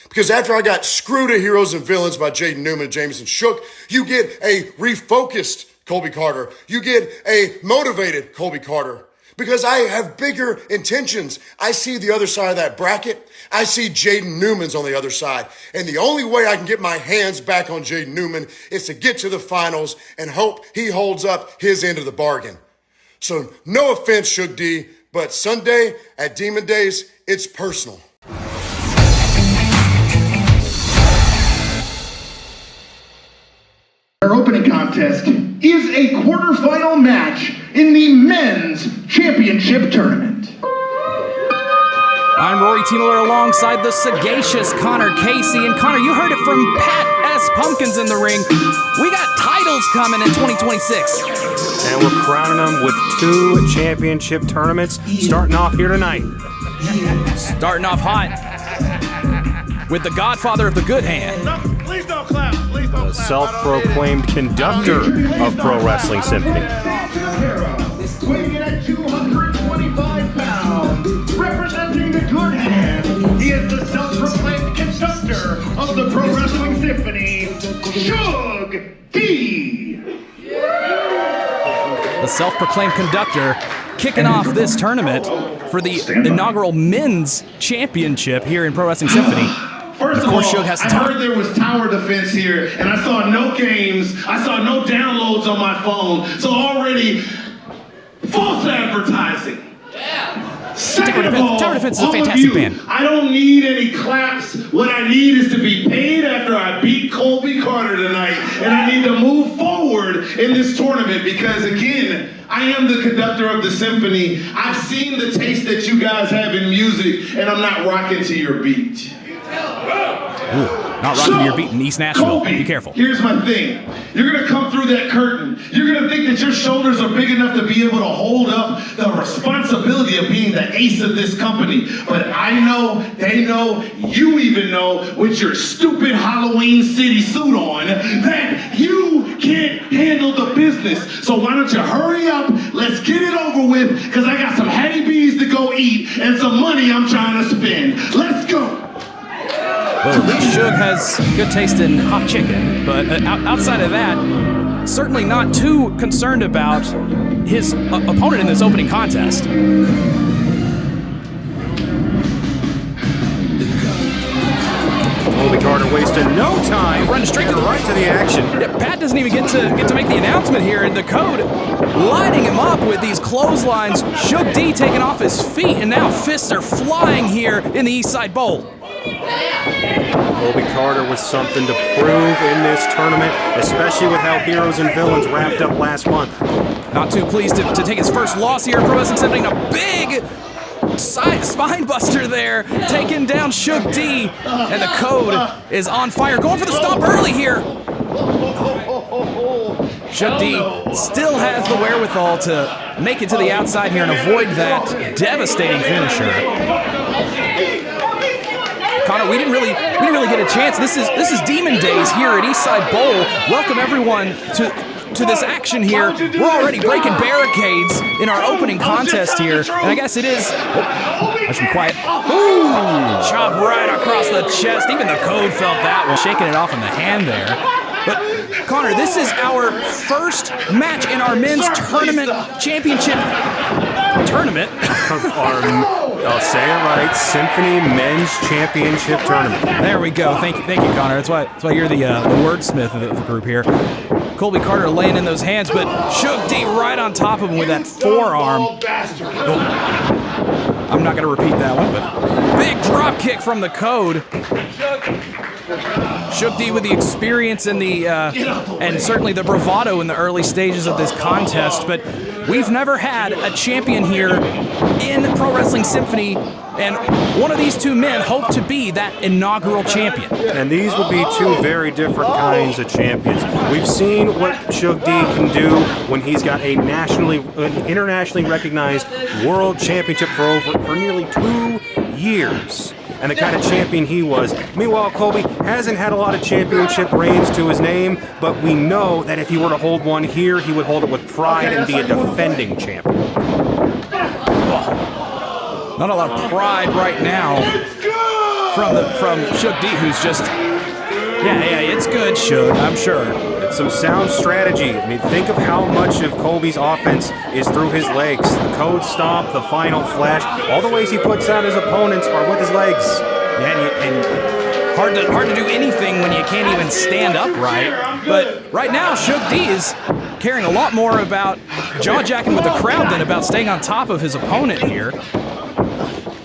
Because after I got screwed at Heroes and Villains by Jaden Newman and Jameson Shook, you get a refocused Colby Carter. You get a motivated Colby Carter. Because I have bigger intentions. I see the other side of that bracket. I see Jaden Newman's on the other side. And the only way I can get my hands back on Jaden Newman is to get to the finals and hope he holds up his end of the bargain. So no offense, Shook D, but Sunday at Demon Days, it's personal. Our opening contest is a quarterfinal match in the men's championship tournament. I'm Rory T. Miller alongside the sagacious Connor Casey. And Connor, you heard it from Pat S. Pumpkins in the ring. We got titles coming in 2026. And we're crowning them with 2 championship tournaments starting off here tonight. Starting off hot with the godfather of the good hand. No, please don't clap. Please don't The self-proclaimed conductor of Pro Wrestling Symphony. Weighing in at 225 pounds, representing the good hand, he is the self-proclaimed conductor of the Pro Wrestling Symphony, Shug D. The self-proclaimed conductor kicking off this tournament for the inaugural men's championship here in Pro Wrestling Symphony. First of all, I heard there was tower defense here, and I saw no games, I saw no downloads on my phone, so already false advertising. Second of all, Tower Defense is a all of fantastic you, band. I don't need any claps. What I need is to be paid after I beat Colby Carter tonight, and I need to move forward in this tournament because, again, I am the conductor of the symphony. I've seen the taste that you guys have in music, and I'm not rocking to your beat. Not rocking to your beat in East Nashville. Colby, Be careful. Here's my thing. You're going to come through that curtain. You're going to think that your shoulders are big enough to be able to hold up the responsibility of being the ace of this company. But I know, they know, you even know, with your stupid Halloween City suit on, that you can't handle the business. So why don't you hurry up? Let's get it over with, because I got some Hattie B's to go eat and some money I'm trying to spend. Let's go. Well, at least Shug has good taste in hot chicken, but outside of that, certainly not too concerned about his opponent in this opening contest. Colby Carter wasted no time. Running straight to right to the action. Yeah, Pat doesn't even get to make the announcement here, and the code lighting him up with these clotheslines. Shug D taking off his feet, and now fists are flying here in the East Side Bowl. Colby Carter with something to prove in this tournament, especially with how Heroes and Villains wrapped up last month. Not too pleased to take his first loss here in Pro Wrestling Symphony. A big spine buster there, taking down Shug D, and the code is on fire. Going for the stop early here. Shug D still has the wherewithal to make it to the outside here and avoid that devastating finisher. Connor, we didn't really get a chance. This is Demon Days here at Eastside Bowl. Welcome everyone to this action here. We're already breaking barricades in our opening contest here, and I guess it is. Oh, I should be quiet. Ooh, chop right across the chest. Even the code felt that one, shaking it off in the hand there. But Connor, this is our first match in our men's tournament championship tournament. I'll say it right, Symphony Men's Championship Tournament. There we go. Thank you, Connor. That's why you're the wordsmith of the group here. Colby Carter laying in those hands, but Shug D right on top of him with that forearm. Oh, I'm not going to repeat that one, but big drop kick from the code. Shug D with the experience and and certainly the bravado in the early stages of this contest, but we've never had a champion here in Pro Wrestling Symphony, and one of these two men hope to be that inaugural champion. And these will be two very different kinds of champions. We've seen what Shug D can do when he's got an internationally recognized world championship for nearly 2 years. And the kind of champion he was. Meanwhile, Colby hasn't had a lot of championship reigns to his name, but we know that if he were to hold one here, he would hold it with pride and be a defending champion. Oh, not a lot of pride right now from Shug D, who's just, yeah, it's good, Shug, I'm sure. It's some sound strategy. I mean, think of how much of Colby's offense is through his legs. The code stomp, the final flash, all the ways he puts out his opponents are with his legs. Yeah, and hard to do anything when you can't even stand upright. But right now, Shug D is caring a lot more about jaw-jacking with the crowd than about staying on top of his opponent here.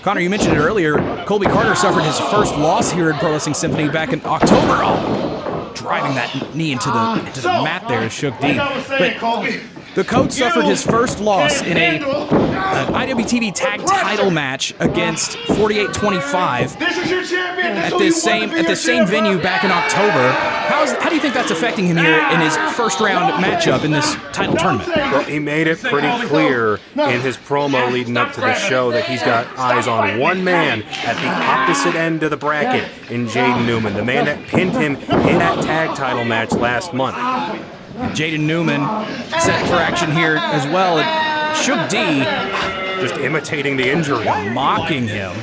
Connor, you mentioned it earlier, Colby Carter suffered his first loss here at Pro Wrestling Symphony back in October. Oh, driving that knee into the mat there is Shug D. But the Code suffered his first loss in an IWTV Tag Title match against 4825 at this same venue back in October. How do you think that's affecting him here in his first round matchup in this title tournament? Well, he made it pretty clear in his promo leading up to the show that he's got eyes on one man at the opposite end of the bracket in Jaden Newman, the man that pinned him in that tag title match last month. Jaden Newman set for action here as well. And Shug D just imitating the injury. Mocking the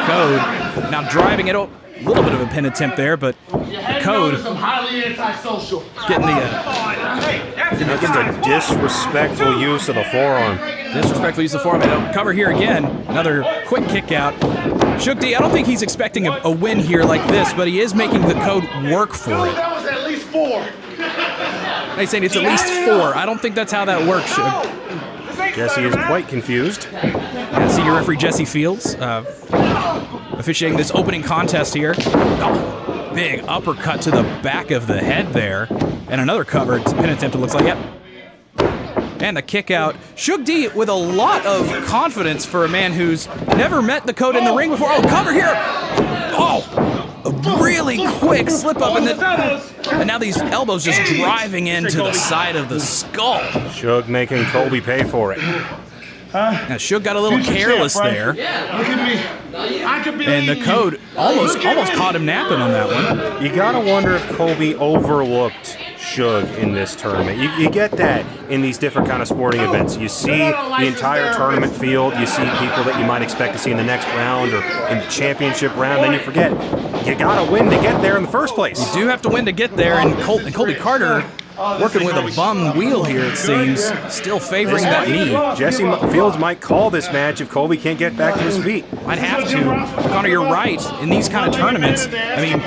Code. Now driving it, a little bit of a pin attempt there, but the Code getting the disrespectful use of the forearm. Disrespectful use of the forearm. And cover here again. Another quick kick out. Shug D, I don't think he's expecting a win here like this, but he is making the Code work for it. That was at least 4. They're saying it's at least 4. I don't think that's how that works, Shug. Jesse is quite confused. Senior referee Jesse Fields officiating this opening contest here. Oh, big uppercut to the back of the head there. And another covered pin attempt, it looks like. Yep. And the kick out. Shug D with a lot of confidence for a man who's never met the Code in the ring before. Oh, cover here. Oh, a really quick slip up. And now these elbows just driving into the side of the skull. Shug making Colby pay for it. Now Shug got a little careless there. Look at me. I could be. And the Code almost caught him napping on that one. You gotta wonder if Colby overlooked Shug in this tournament. You get that in these different kind of sporting events. You see the entire tournament field. You see people that you might expect to see in the next round or in the championship round. Then you forget, you gotta win to get there in the first place. You do have to win to get there, and Colby Carter working with a bum wheel here, it seems, still favoring that knee. Jesse Fields might call this match if Colby can't get back to his feet. Might have to. Connor, you're right. In these kind of tournaments, I mean,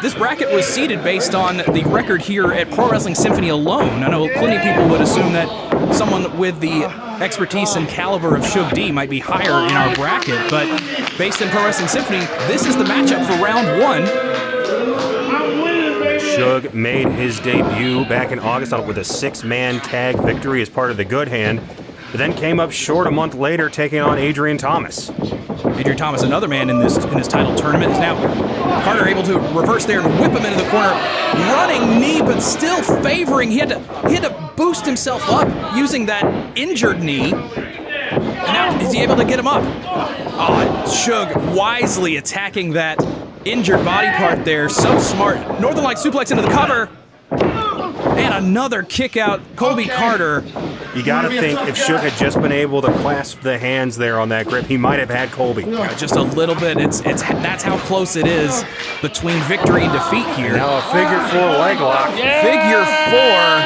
this bracket was seeded based on the record here at Pro Wrestling Symphony alone. I know plenty of people would assume that someone with the expertise and caliber of Shug D might be higher in our bracket, but based in Pro Wrestling Symphony, this is the matchup for round 1. Shug made his debut back in August with a 6-man tag victory as part of the Good Hand, but then came up short a month later taking on Adrian Thomas. Adrian Thomas, another man in this title tournament, is now Carter able to reverse there and whip him into the corner. Running knee, but still favoring. He had to boost himself up using that injured knee. And now is he able to get him up? Oh, Shug wisely attacking that injured body part there. So smart. Northern Light suplex into the cover. And another kick out. Colby Carter. You gotta think if Shug had just been able to clasp the hands there on that grip, he might have had Colby. Just a little bit. That's how close it is between victory and defeat here. Now a figure 4 leg lock. Figure 4.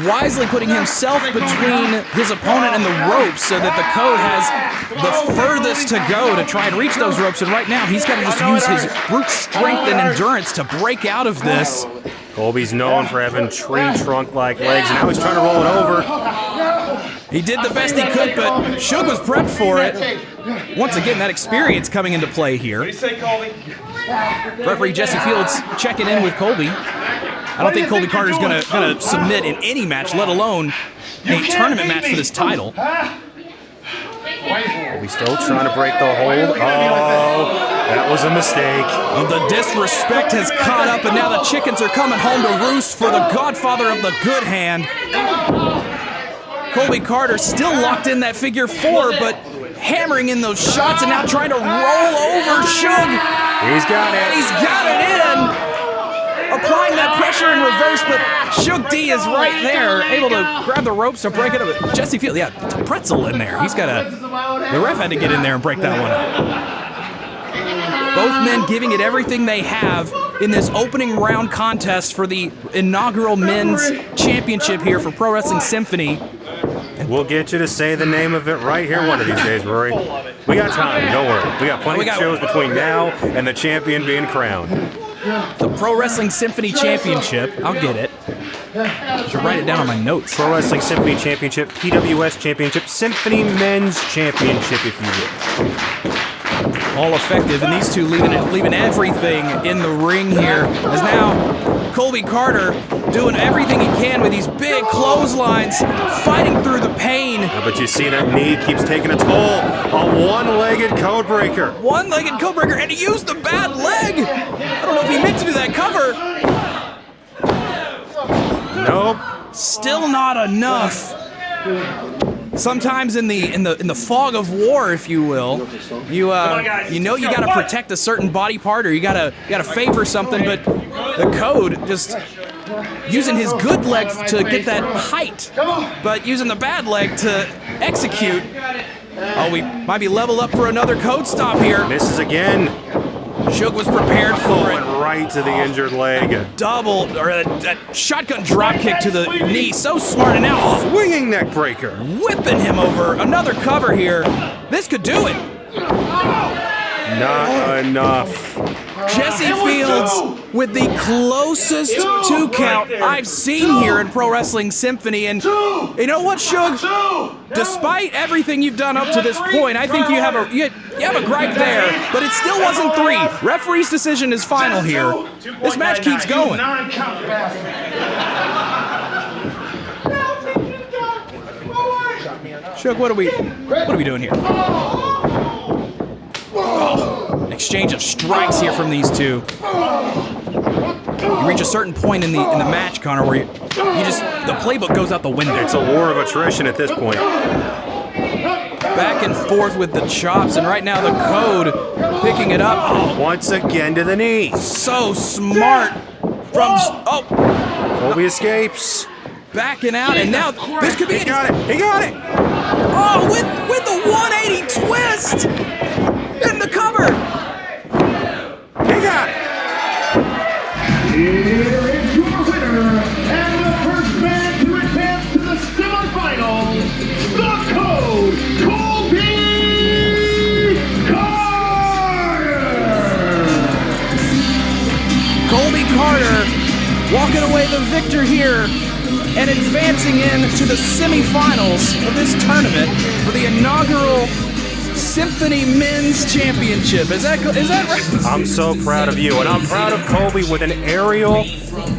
Wisely putting himself between his opponent and the ropes so that the Code has the furthest to go to try and reach those ropes. And right now, he's got to just use his brute strength and endurance to break out of this. Colby's known for having tree trunk-like legs, and now he's trying to roll it over. He did the best he could, but Shug was prepped for it. Once again, that experience coming into play here. What do you say, Colby? Referee Jesse Fields checking in with Colby. I don't think Colby Carter's gonna submit in any match, let alone a tournament match for this title. Colby's still trying to break the hold. Oh, that was a mistake. Well, the disrespect has caught up, and now the chickens are coming home to roost for the godfather of the Good Hand. Colby Carter still locked in that figure 4, but hammering in those shots and now trying to roll over Shug. He's got it. And he's got it in. applying that pressure in reverse, but Shug D is right there, able to grab the ropes to break it up. Jesse Field, yeah, it's a pretzel in there. He's got the ref had to get in there and break that one up. Both men giving it everything they have in this opening round contest for the inaugural men's championship here for Pro Wrestling Symphony. We'll get you to say the name of it right here one of these days, Rory. We got time, don't worry. We got plenty of shows between now and the champion being crowned. The Pro Wrestling Symphony Championship, I'll get it. I should write it down on my notes. Pro Wrestling Symphony Championship, PWS Championship, Symphony Men's Championship, if you will. All effective, and these two leaving everything in the ring here. As now, Colby Carter doing everything he can with these big clotheslines, fighting through the pain. Yeah, but you see that knee keeps taking a toll. A one-legged codebreaker. One-legged codebreaker, and he used the bad leg. I don't know if he meant to do that cover. Nope. Still not enough. Sometimes in the fog of war, if you will, you know you gotta protect a certain body part, or you gotta favor something, but the Code just using his good leg to get that height, but using the bad leg to execute. Oh, we might be level up for another Code stop here. Misses again. Shug was prepared for it. Right to the injured leg. That shotgun drop kick to the knee. So smart, and now swinging neck breaker. Whipping him over. Another cover here. This could do it. Not enough. Jesse Fields with the closest 2 count I've seen here in Pro Wrestling Symphony. And you know what, Shug? Despite everything you've done up to this point, I think you have a gripe there, but it still wasn't 3. Referee's decision is final here. This match keeps going. Shug, what are we doing here? Oh, exchange of strikes here from these two. You reach a certain point in the match, Connor, where the playbook goes out the window. It's a war of attrition at this point. Back and forth with the chops, and right now the Code picking it up. Oh, once again to the knee. So smart from Colby escapes. Backing out, and now this could be it. He got it. Oh, with the 180 twist and the cover. He got it. Here is your winner, and the first man to advance to the semifinals, the Code, Colby Carter! Colby Carter walking away the victor here and advancing into the semifinals of this tournament for the inaugural Symphony Men's Championship. Is that right? I'm so proud of you, and I'm proud of Colby with an aerial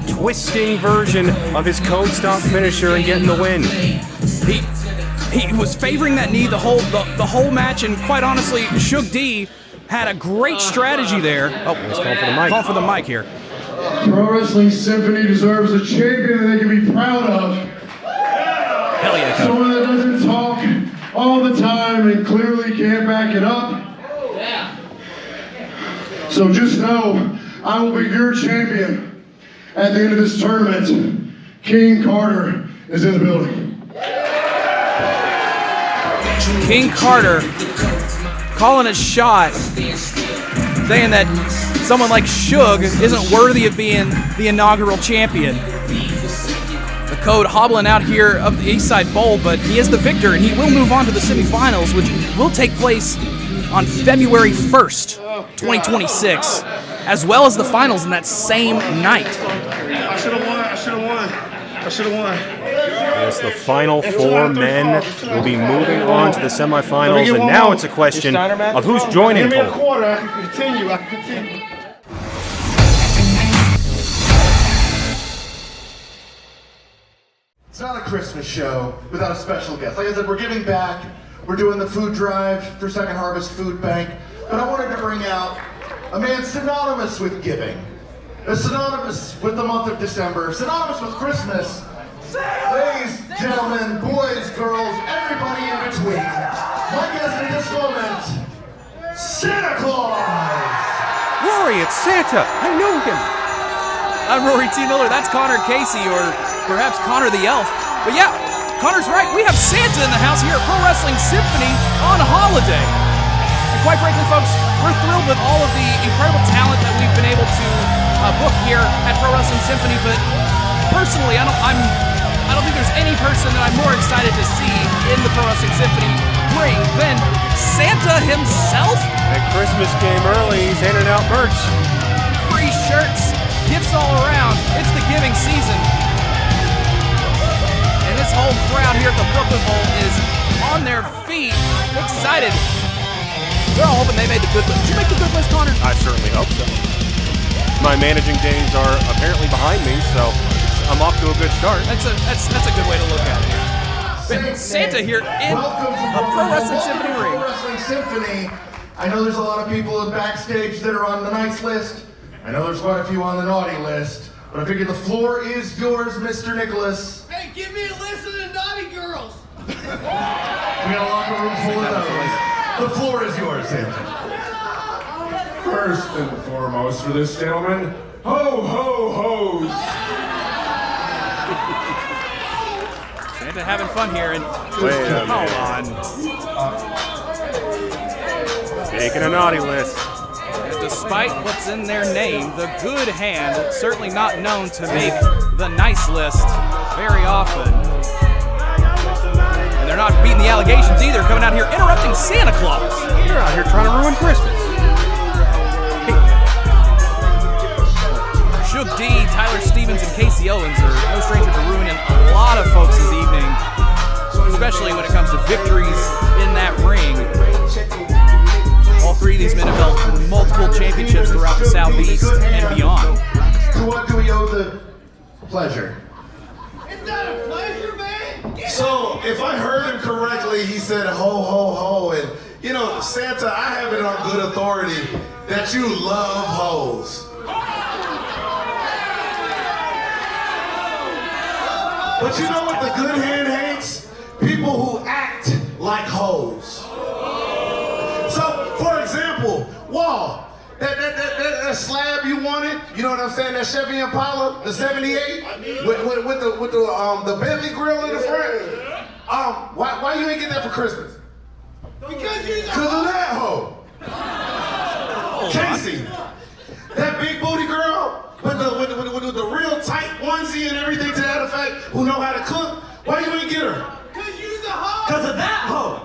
twisting version of his Code Stomp finisher and getting the win. He was favoring that knee the whole match, and quite honestly, Shug D had a great strategy there. Oh, let's call for the mic. Call for the mic here. Pro Wrestling Symphony deserves a champion that they can be proud of. Hell yeah, Code. Someone that doesn't talk all the time and clearly can't back it up. So just know, I will be your champion at the end of this tournament. King Carter is in the building. King Carter calling a shot, saying that someone like Shug isn't worthy of being the inaugural champion. The Code hobbling out here of the East Side Bowl, but he is the victor, and he will move on to the semifinals, which will take place on February 1st, 2026, as well as the finals in that same night. I should have won. Yes, the final 4 men will be moving on to the semifinals, and now it's a question of who's joining Cole. Give me a quarter, I can continue. It's not a Christmas show without a special guest. Like I said, we're giving back. We're doing the food drive for Second Harvest Food Bank. But I wanted to bring out a man synonymous with giving. Synonymous with the month of December. Synonymous with Christmas. Ladies, gentlemen, boys, girls, everybody in between. My guest in this moment, Santa Claus! Rory, it's Santa. I know him. I'm Rory T. Miller. That's Connor Casey, or perhaps Connor the Elf. But yeah, Connor's right. We have Santa in the house here at Pro Wrestling Symphony on holiday. And quite frankly, folks, we're thrilled with all of the incredible talent that we've been able to book here at Pro Wrestling Symphony. But personally, I don't think there's any person that I'm more excited to see in the Pro Wrestling Symphony ring than Santa himself. And Christmas came early. He's handing out merch. Free shirts, gifts all around. It's the giving season. And this whole crowd here at the Brooklyn Bowl is on their feet, excited. They're all hoping they made the good list. Did you make the good list, Connor? I certainly hope so. My managing days are apparently behind me, so I'm off to a good start. That's a good way to look at it. Santa here in a Pro Wrestling Symphony ring. Pro Wrestling Symphony. I know there's a lot of people backstage that are on the nice list. I know there's quite a few on the naughty list. But I figure the floor is yours, Mr. Nicholas. Hey, give me a list of the naughty girls. We got a locker room full of those. The floor is yours, Santa. First and foremost for this gentleman, ho, ho, ho's. Santa having fun here, and hold on. Taking a naughty list. And despite what's in their name, the good hand, certainly not known to make the nice list very often. And they're not beating the allegations either, coming out here interrupting Santa Claus. You're out here trying to ruin Christmas. Shug D, Tyler Stevens, and Casey Owens are no stranger to ruining a lot of folks' evening, especially when it comes to victories in that ring. All three of these men have held multiple championships throughout the Southeast and beyond. To what do we owe the pleasure? It's not a pleasure, man. So, if I heard him correctly, he said ho, ho, ho. And, you know, Santa, I have it on good authority that you love hoes. But you know what the good hand hates? People who act like hoes. So, for example, Wall, that slab you wanted, you know what I'm saying? That Chevy Impala, the '78, with the Bentley grill in the front. Why you ain't get that for Christmas? Because of that hoe. Casey, that big booty girl with the real tight onesie and everything to that effect, who know how to cook. Why you ain't get her? Because of that hoe.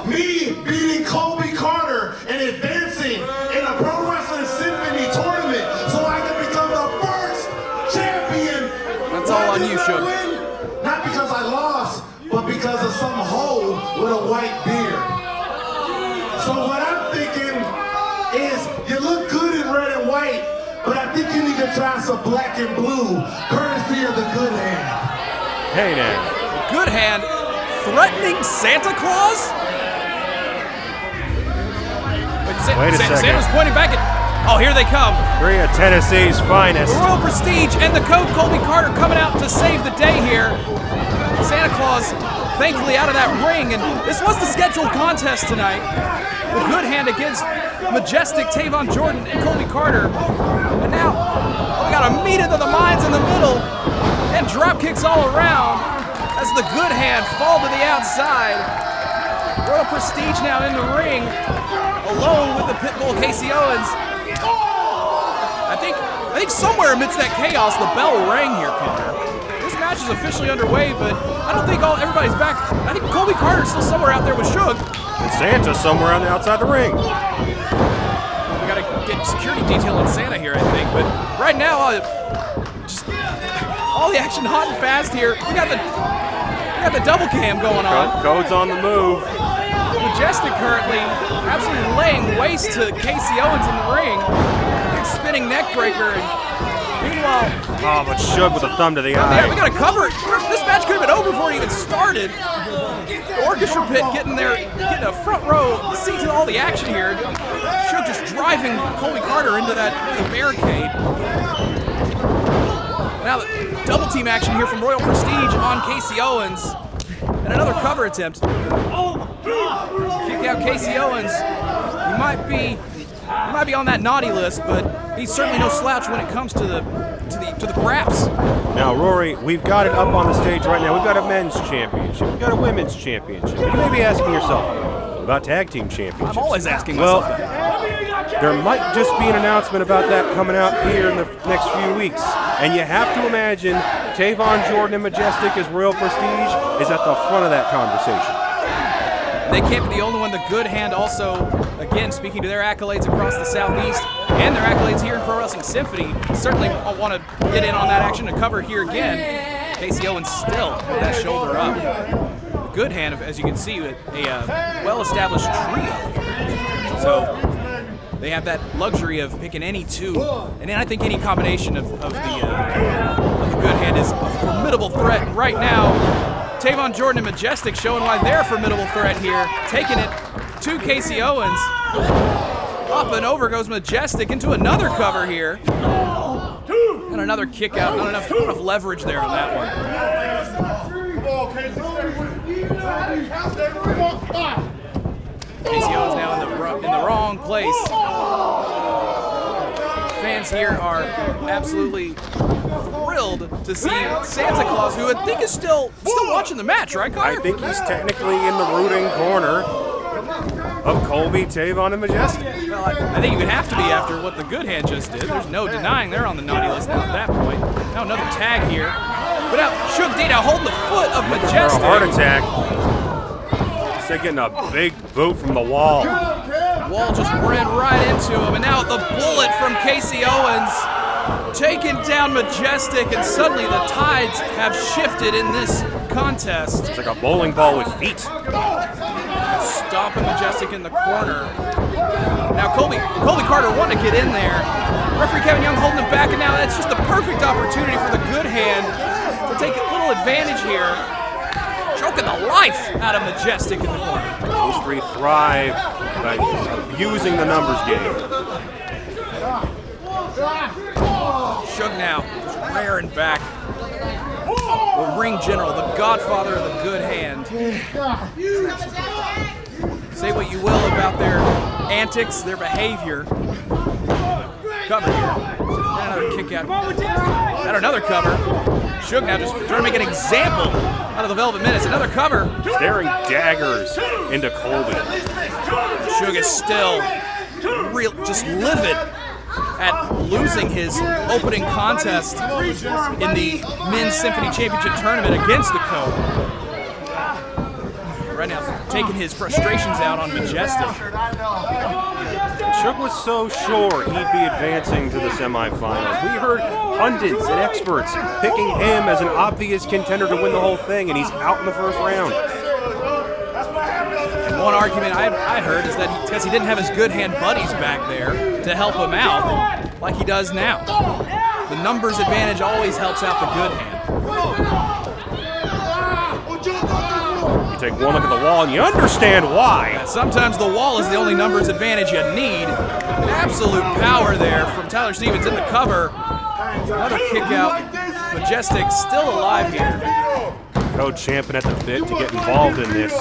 Me beating Colby Carter and advancing in a Pro Wrestling Symphony tournament so I can become the first champion. That's all on you, Shug. Not because I lost, but because of some hoe with a white beard. So what I'm thinking is, you look good in red and white, but I think you need to try some black and blue, courtesy of the good hand. Hey now. Good hand threatening Santa Claus? Wait a second. Santa's pointing back at... Oh, here they come. Three of Tennessee's finest. The Royal Prestige and the Code Colby Carter coming out to save the day here. Santa Claus, thankfully, out of that ring, and this was the scheduled contest tonight. The good hand against majestic Tavon Jordan and Colby Carter. And now, we got a meet into the minds in the middle, and drop kicks all around as the good hand fall to the outside. Royal Prestige now in the ring, alone with the Pitbull Casey Owens. I think somewhere amidst that chaos, the bell rang here, Connor. This match is officially underway, but I don't think everybody's back. I think Colby Carter's still somewhere out there with Shug. And Santa's somewhere on the outside the ring. We gotta get security detail on Santa here, I think. But right now, just all the action hot and fast here. We got the double cam going on. Code's on the move. Majestic currently absolutely laying waste to Casey Owens in the ring. Big spinning neck breaker. And meanwhile, but Shug with a thumb to the eye. Yeah, we got to cover it. This match could have been over before it even started. The orchestra pit getting a front row seat to all the action here. Shug just driving Colby Carter into the barricade. Now the double team action here from Royal Prestige on Casey Owens. And another cover attempt. Kick out Casey Owens. He might be He might be on that naughty list, but he's certainly no slouch when it comes to the graps. Now, Rory, we've got it up on the stage right now. We've got a men's championship. We've got a women's championship. You may be asking yourself, what about tag team championships? I'm always asking myself that. There might just be an announcement about that coming out here in the next few weeks. And you have to imagine Tavon Jordan and Majestic as Royal Prestige is at the front of that conversation. They can't be the only one. The Good Hand also, again, speaking to their accolades across the Southeast and their accolades here in Pro Wrestling Symphony, certainly want to get in on that action to cover here again. Casey Owens still with that shoulder up. The Good Hand, as you can see, with a well-established trio here. So they have that luxury of picking any two, and then I think any combination of the Good Hand is a formidable threat. And right now, Tavon Jordan and Majestic showing why they're a formidable threat here, taking it to Casey Owens. Up and over goes Majestic into another cover here. And another kick out, not enough leverage there on that one. Casey Owens now in the wrong place. Fans here are absolutely thrilled to see Santa Claus, who I think is still watching the match, right, Connor? I think he's technically in the rooting corner of Colby, Tavon, and Majestic. Well, I think you would have to be after what the Good Hand just did. There's no denying they're on the naughty list now at that point. Now another tag here. But now Suge Dana holding the foot of Majestic. For a heart attack. He's getting a big boot from the wall. Wall just ran right into him, and now the bullet from Casey Owens taking down Majestic, and suddenly the tides have shifted in this contest. It's like a bowling ball with feet. Stomping Majestic in the corner. Now Colby Carter wanted to get in there. Referee Kevin Young holding him back, and now that's just the perfect opportunity for the Good Hand to take a little advantage here. Choking the life out of Majestic in the corner. Those three thrive by abusing the numbers game. Suge now just rearing back. The ring general, the godfather of the Good Hand. Say what you will about their antics, their behavior. Cover here. And another kick out. And another cover. Suge now just trying to make an example out of the Velvet Menace. Another cover. Staring daggers into Colby. Suge is still just livid at losing his opening contest in the Men's Symphony Championship Tournament against the Code. Right now, taking his frustrations out on Majestic. Suge was so sure he'd be advancing to the semifinals. We heard pundits and experts picking him as an obvious contender to win the whole thing, and he's out in the first round. And one argument I heard is that because he didn't have his Good Hand buddies back there to help him out like he does now. The numbers advantage always helps out the Good Hand. You take one look at the wall and you understand why. Sometimes the wall is the only numbers advantage you need. Absolute power there from Tyler Stevens in the cover. Another kick out. Majestic still alive here. Code champing at the bit to get involved in this.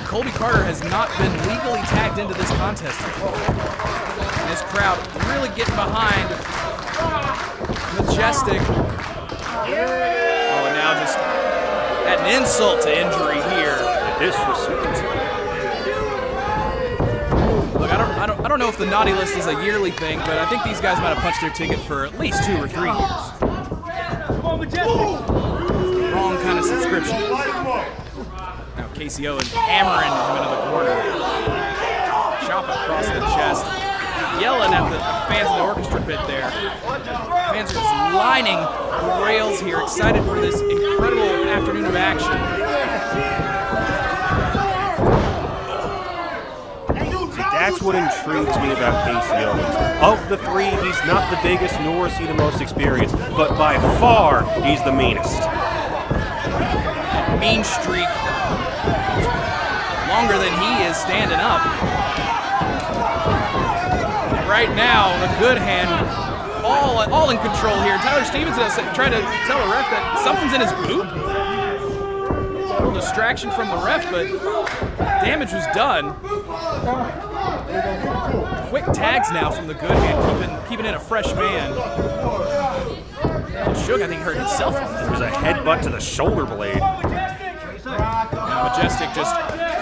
Colby Carter has not been legally tagged into this contest before. And this crowd really getting behind Majestic. Oh, and now just at an insult to injury here. Disrespect. Look, I don't know if the naughty list is a yearly thing, but I think these guys might have punched their ticket for at least 2 or 3 years. Wrong kind of subscription. Now Casey Owens hammering him into the corner. Chop across the chest. Yelling at the fans in the orchestra pit there. Fans are just lining the rails here, excited for this incredible afternoon of action. That's what intrigues me about Casey Owens. Of the three, he's not the biggest, nor is he the most experienced, but by far, he's the meanest. That mean streak is longer than he is standing up. And right now, the Good Hand, all in control here. Tyler Stevens is trying to tell a ref that something's in his boot. little distraction from the ref, but damage was done. Quick tags now from the good hand, keeping in a fresh man. Suge, I think, hurt himself. There was a headbutt to the shoulder blade. Now Majestic just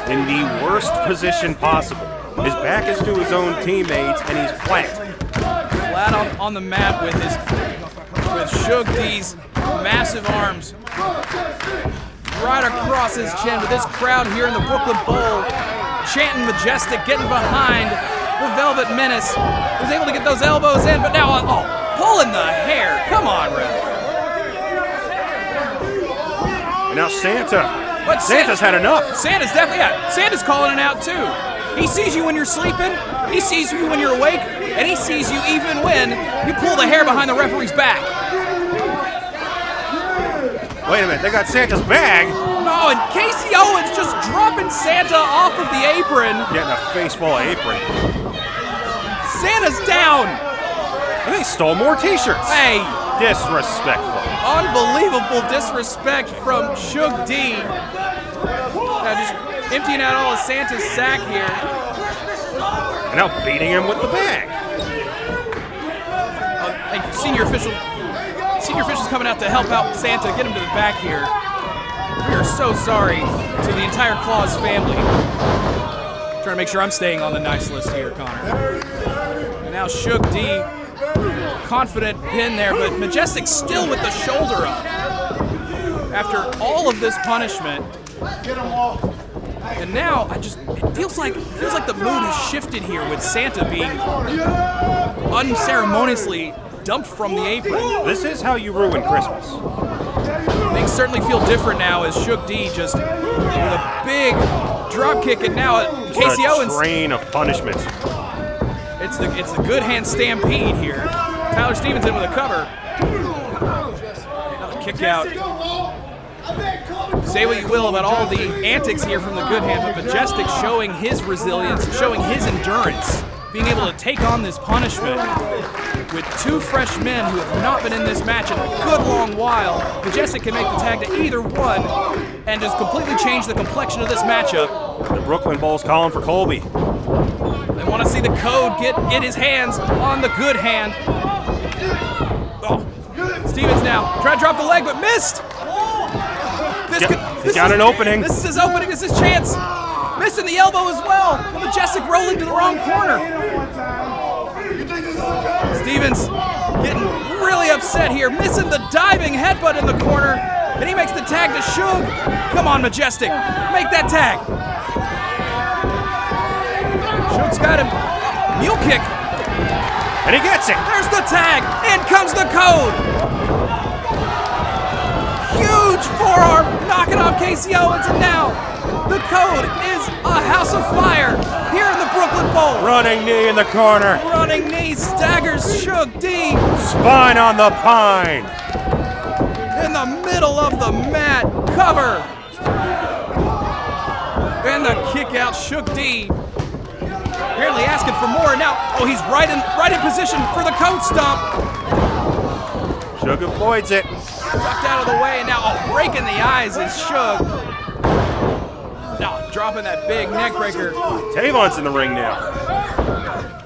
in the worst position possible. His back is to his own teammates, and he's flat. Flat on the mat with Suge D's massive arms right across his chin, with this crowd here in the Brooklyn Bowl chanting Majestic, getting behind the Velvet Menace. Was able to get those elbows in, but now, pulling the hair. Come on, ref. And now Santa. Santa's had enough. Santa's Santa's calling it out too. He sees you when you're sleeping, he sees you when you're awake, and he sees you even when you pull the hair behind the referee's back. Wait a minute, they got Santa's bag. No, and Casey Owens just dropping Santa off of the apron. Getting a face full of apron. Santa's down. And they stole more t-shirts. Hey. Disrespectful. Unbelievable disrespect from Suge D. Now just emptying out all of Santa's sack here. And now beating him with the bag. Senior officials coming out to help out Santa, get him to the back here. We are so sorry to the entire Claus family. Trying to make sure I'm staying on the nice list here, Connor. And now Suge D, confident pin there, but Majestic still with the shoulder up. After all of this punishment. And now it feels like the mood has shifted here with Santa being unceremoniously dumped from the apron. This is how you ruin Christmas. Things certainly feel different now as Suge D just with a big drop kick, and now Casey Owens. A train of punishment. It's the good hand stampede here. Tyler Stevenson with a cover. Another kick out. Say what you will about all the antics here from the good hand, but Majestic showing his resilience, showing his endurance, being able to take on this punishment with two fresh men who have not been in this match in a good long while. Majestic can make the tag to either one and just completely change the complexion of this matchup. The Brooklyn Bowl's calling for Colby. They want to see the Code get his hands on the good hand. Oh, Stevens now trying to drop the leg, but missed. He's got an opening. This is his opening. This is his chance. Missing the elbow as well. Majestic rolling to the wrong corner. Stevens getting really upset here, missing the diving headbutt in the corner. And he makes the tag to Suge. Come on, Majestic. Make that tag. Suge's got him. Mule kick. And he gets it. There's the tag. In comes the Code. Huge forearm knocking off Casey Owens, and now the Code is a house of fire here in the Brooklyn Bowl. Running knee in the corner. Running knee staggers Suge D. Spine on the pine. In the middle of the mat, cover. And the kick out, Suge D. Apparently asking for more. Now, he's right in position for the Code stomp. Suge avoids it. Ducked out of the way, and now breaking the eyes is Suge. Now dropping that big neck breaker. Tavon's in the ring now.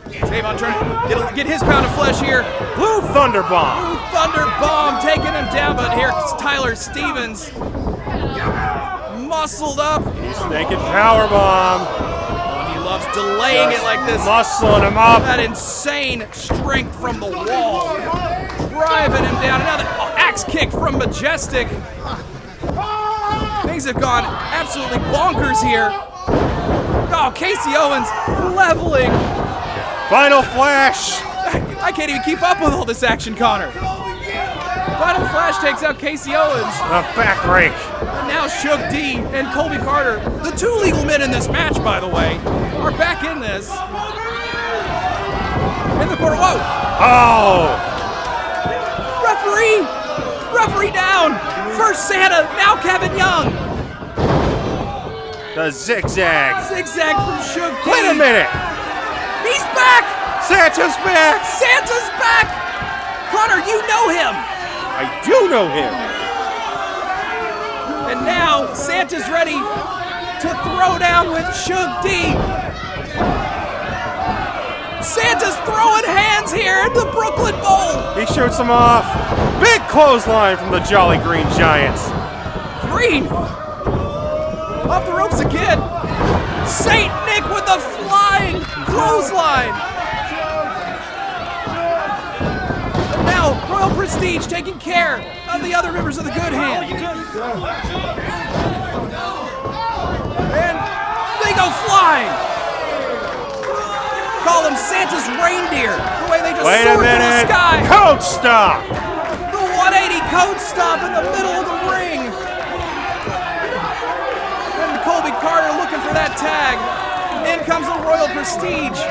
Tavon trying to get his pound of flesh here. Blue Thunder Bomb. Blue Thunder Bomb taking him down, but here's Tyler Stevens. Muscled up. He's thinking power bomb. And he loves delaying it like this. Muscling him up. That insane strength from the wall. Driving him down. Another axe kick from Majestic. Things have gone absolutely bonkers here. Oh, Casey Owens leveling. Final flash. I can't even keep up with all this action, Connor. Final flash takes out Casey Owens. A back rake. And now Suge D and Colby Carter, the two legal men in this match, by the way, are back in this. In the corner. Whoa. Oh. Referee down. First Santa, now Kevin Young. The zigzag. Zigzag from Suge D. Wait a minute. He's back. Santa's back. Santa's back. Connor, you know him. I do know him. And now Santa's ready to throw down with Shug D. Santa's throwing hands here at the Brooklyn Bowl. He shoots him off. Big clothesline from the Jolly Green Giants. Green off the ropes again. Saint Nick with the flying clothesline. And now Royal Prestige taking care of the other members of the Good Hand. And they go flying. Call them Santa's reindeer. The way they just soar through the sky. Code stop. The 180 code stop in the middle of the ring. And Colby Carter looking for that tag. In comes the Royal Prestige.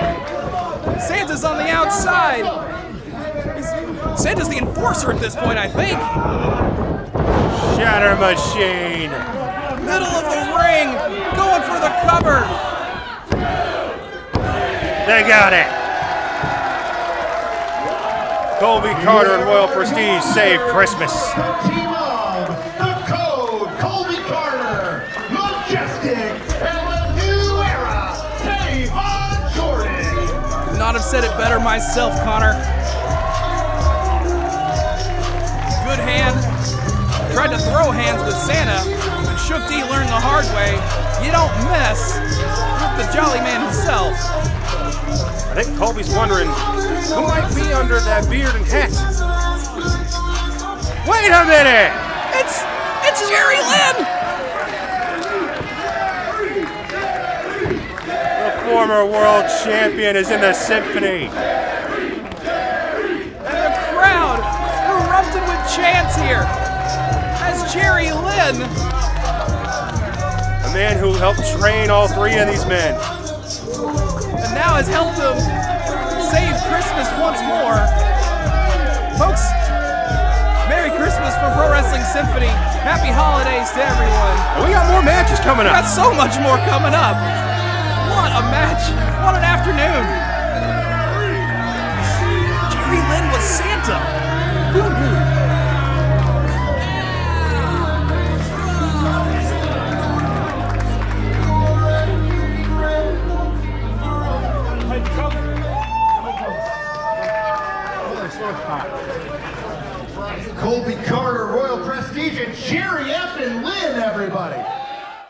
Santa's on the outside. Santa's the enforcer at this point, I think. Shatter Machine. Middle of the ring. Going for the cover. They got it. Colby Carter and Royal Prestige save Christmas. Team of the Code, Colby Carter, Majestic, and the new era, Dave Jordan. Could not have said it better myself, Connor. Good Hand tried to throw hands with Santa, and Shook D learned the hard way. You don't mess with the Jolly Man himself. I think Colby's wondering who might be under that beard and hat. Wait a minute! It's Jerry Lynn! The former world champion is in the symphony. And the crowd erupted with chants here as Jerry Lynn, a man who helped train all three of these men, and now has helped them save Christmas once more. Folks, Merry Christmas from Pro Wrestling Symphony. Happy holidays to everyone. And we got more matches coming up. We got so much more coming up. What a match. What an afternoon. Jerry Lynn was Santa. Who knew? Colby Carter, Royal Prestige, and Jerry F. and Lynn, everybody.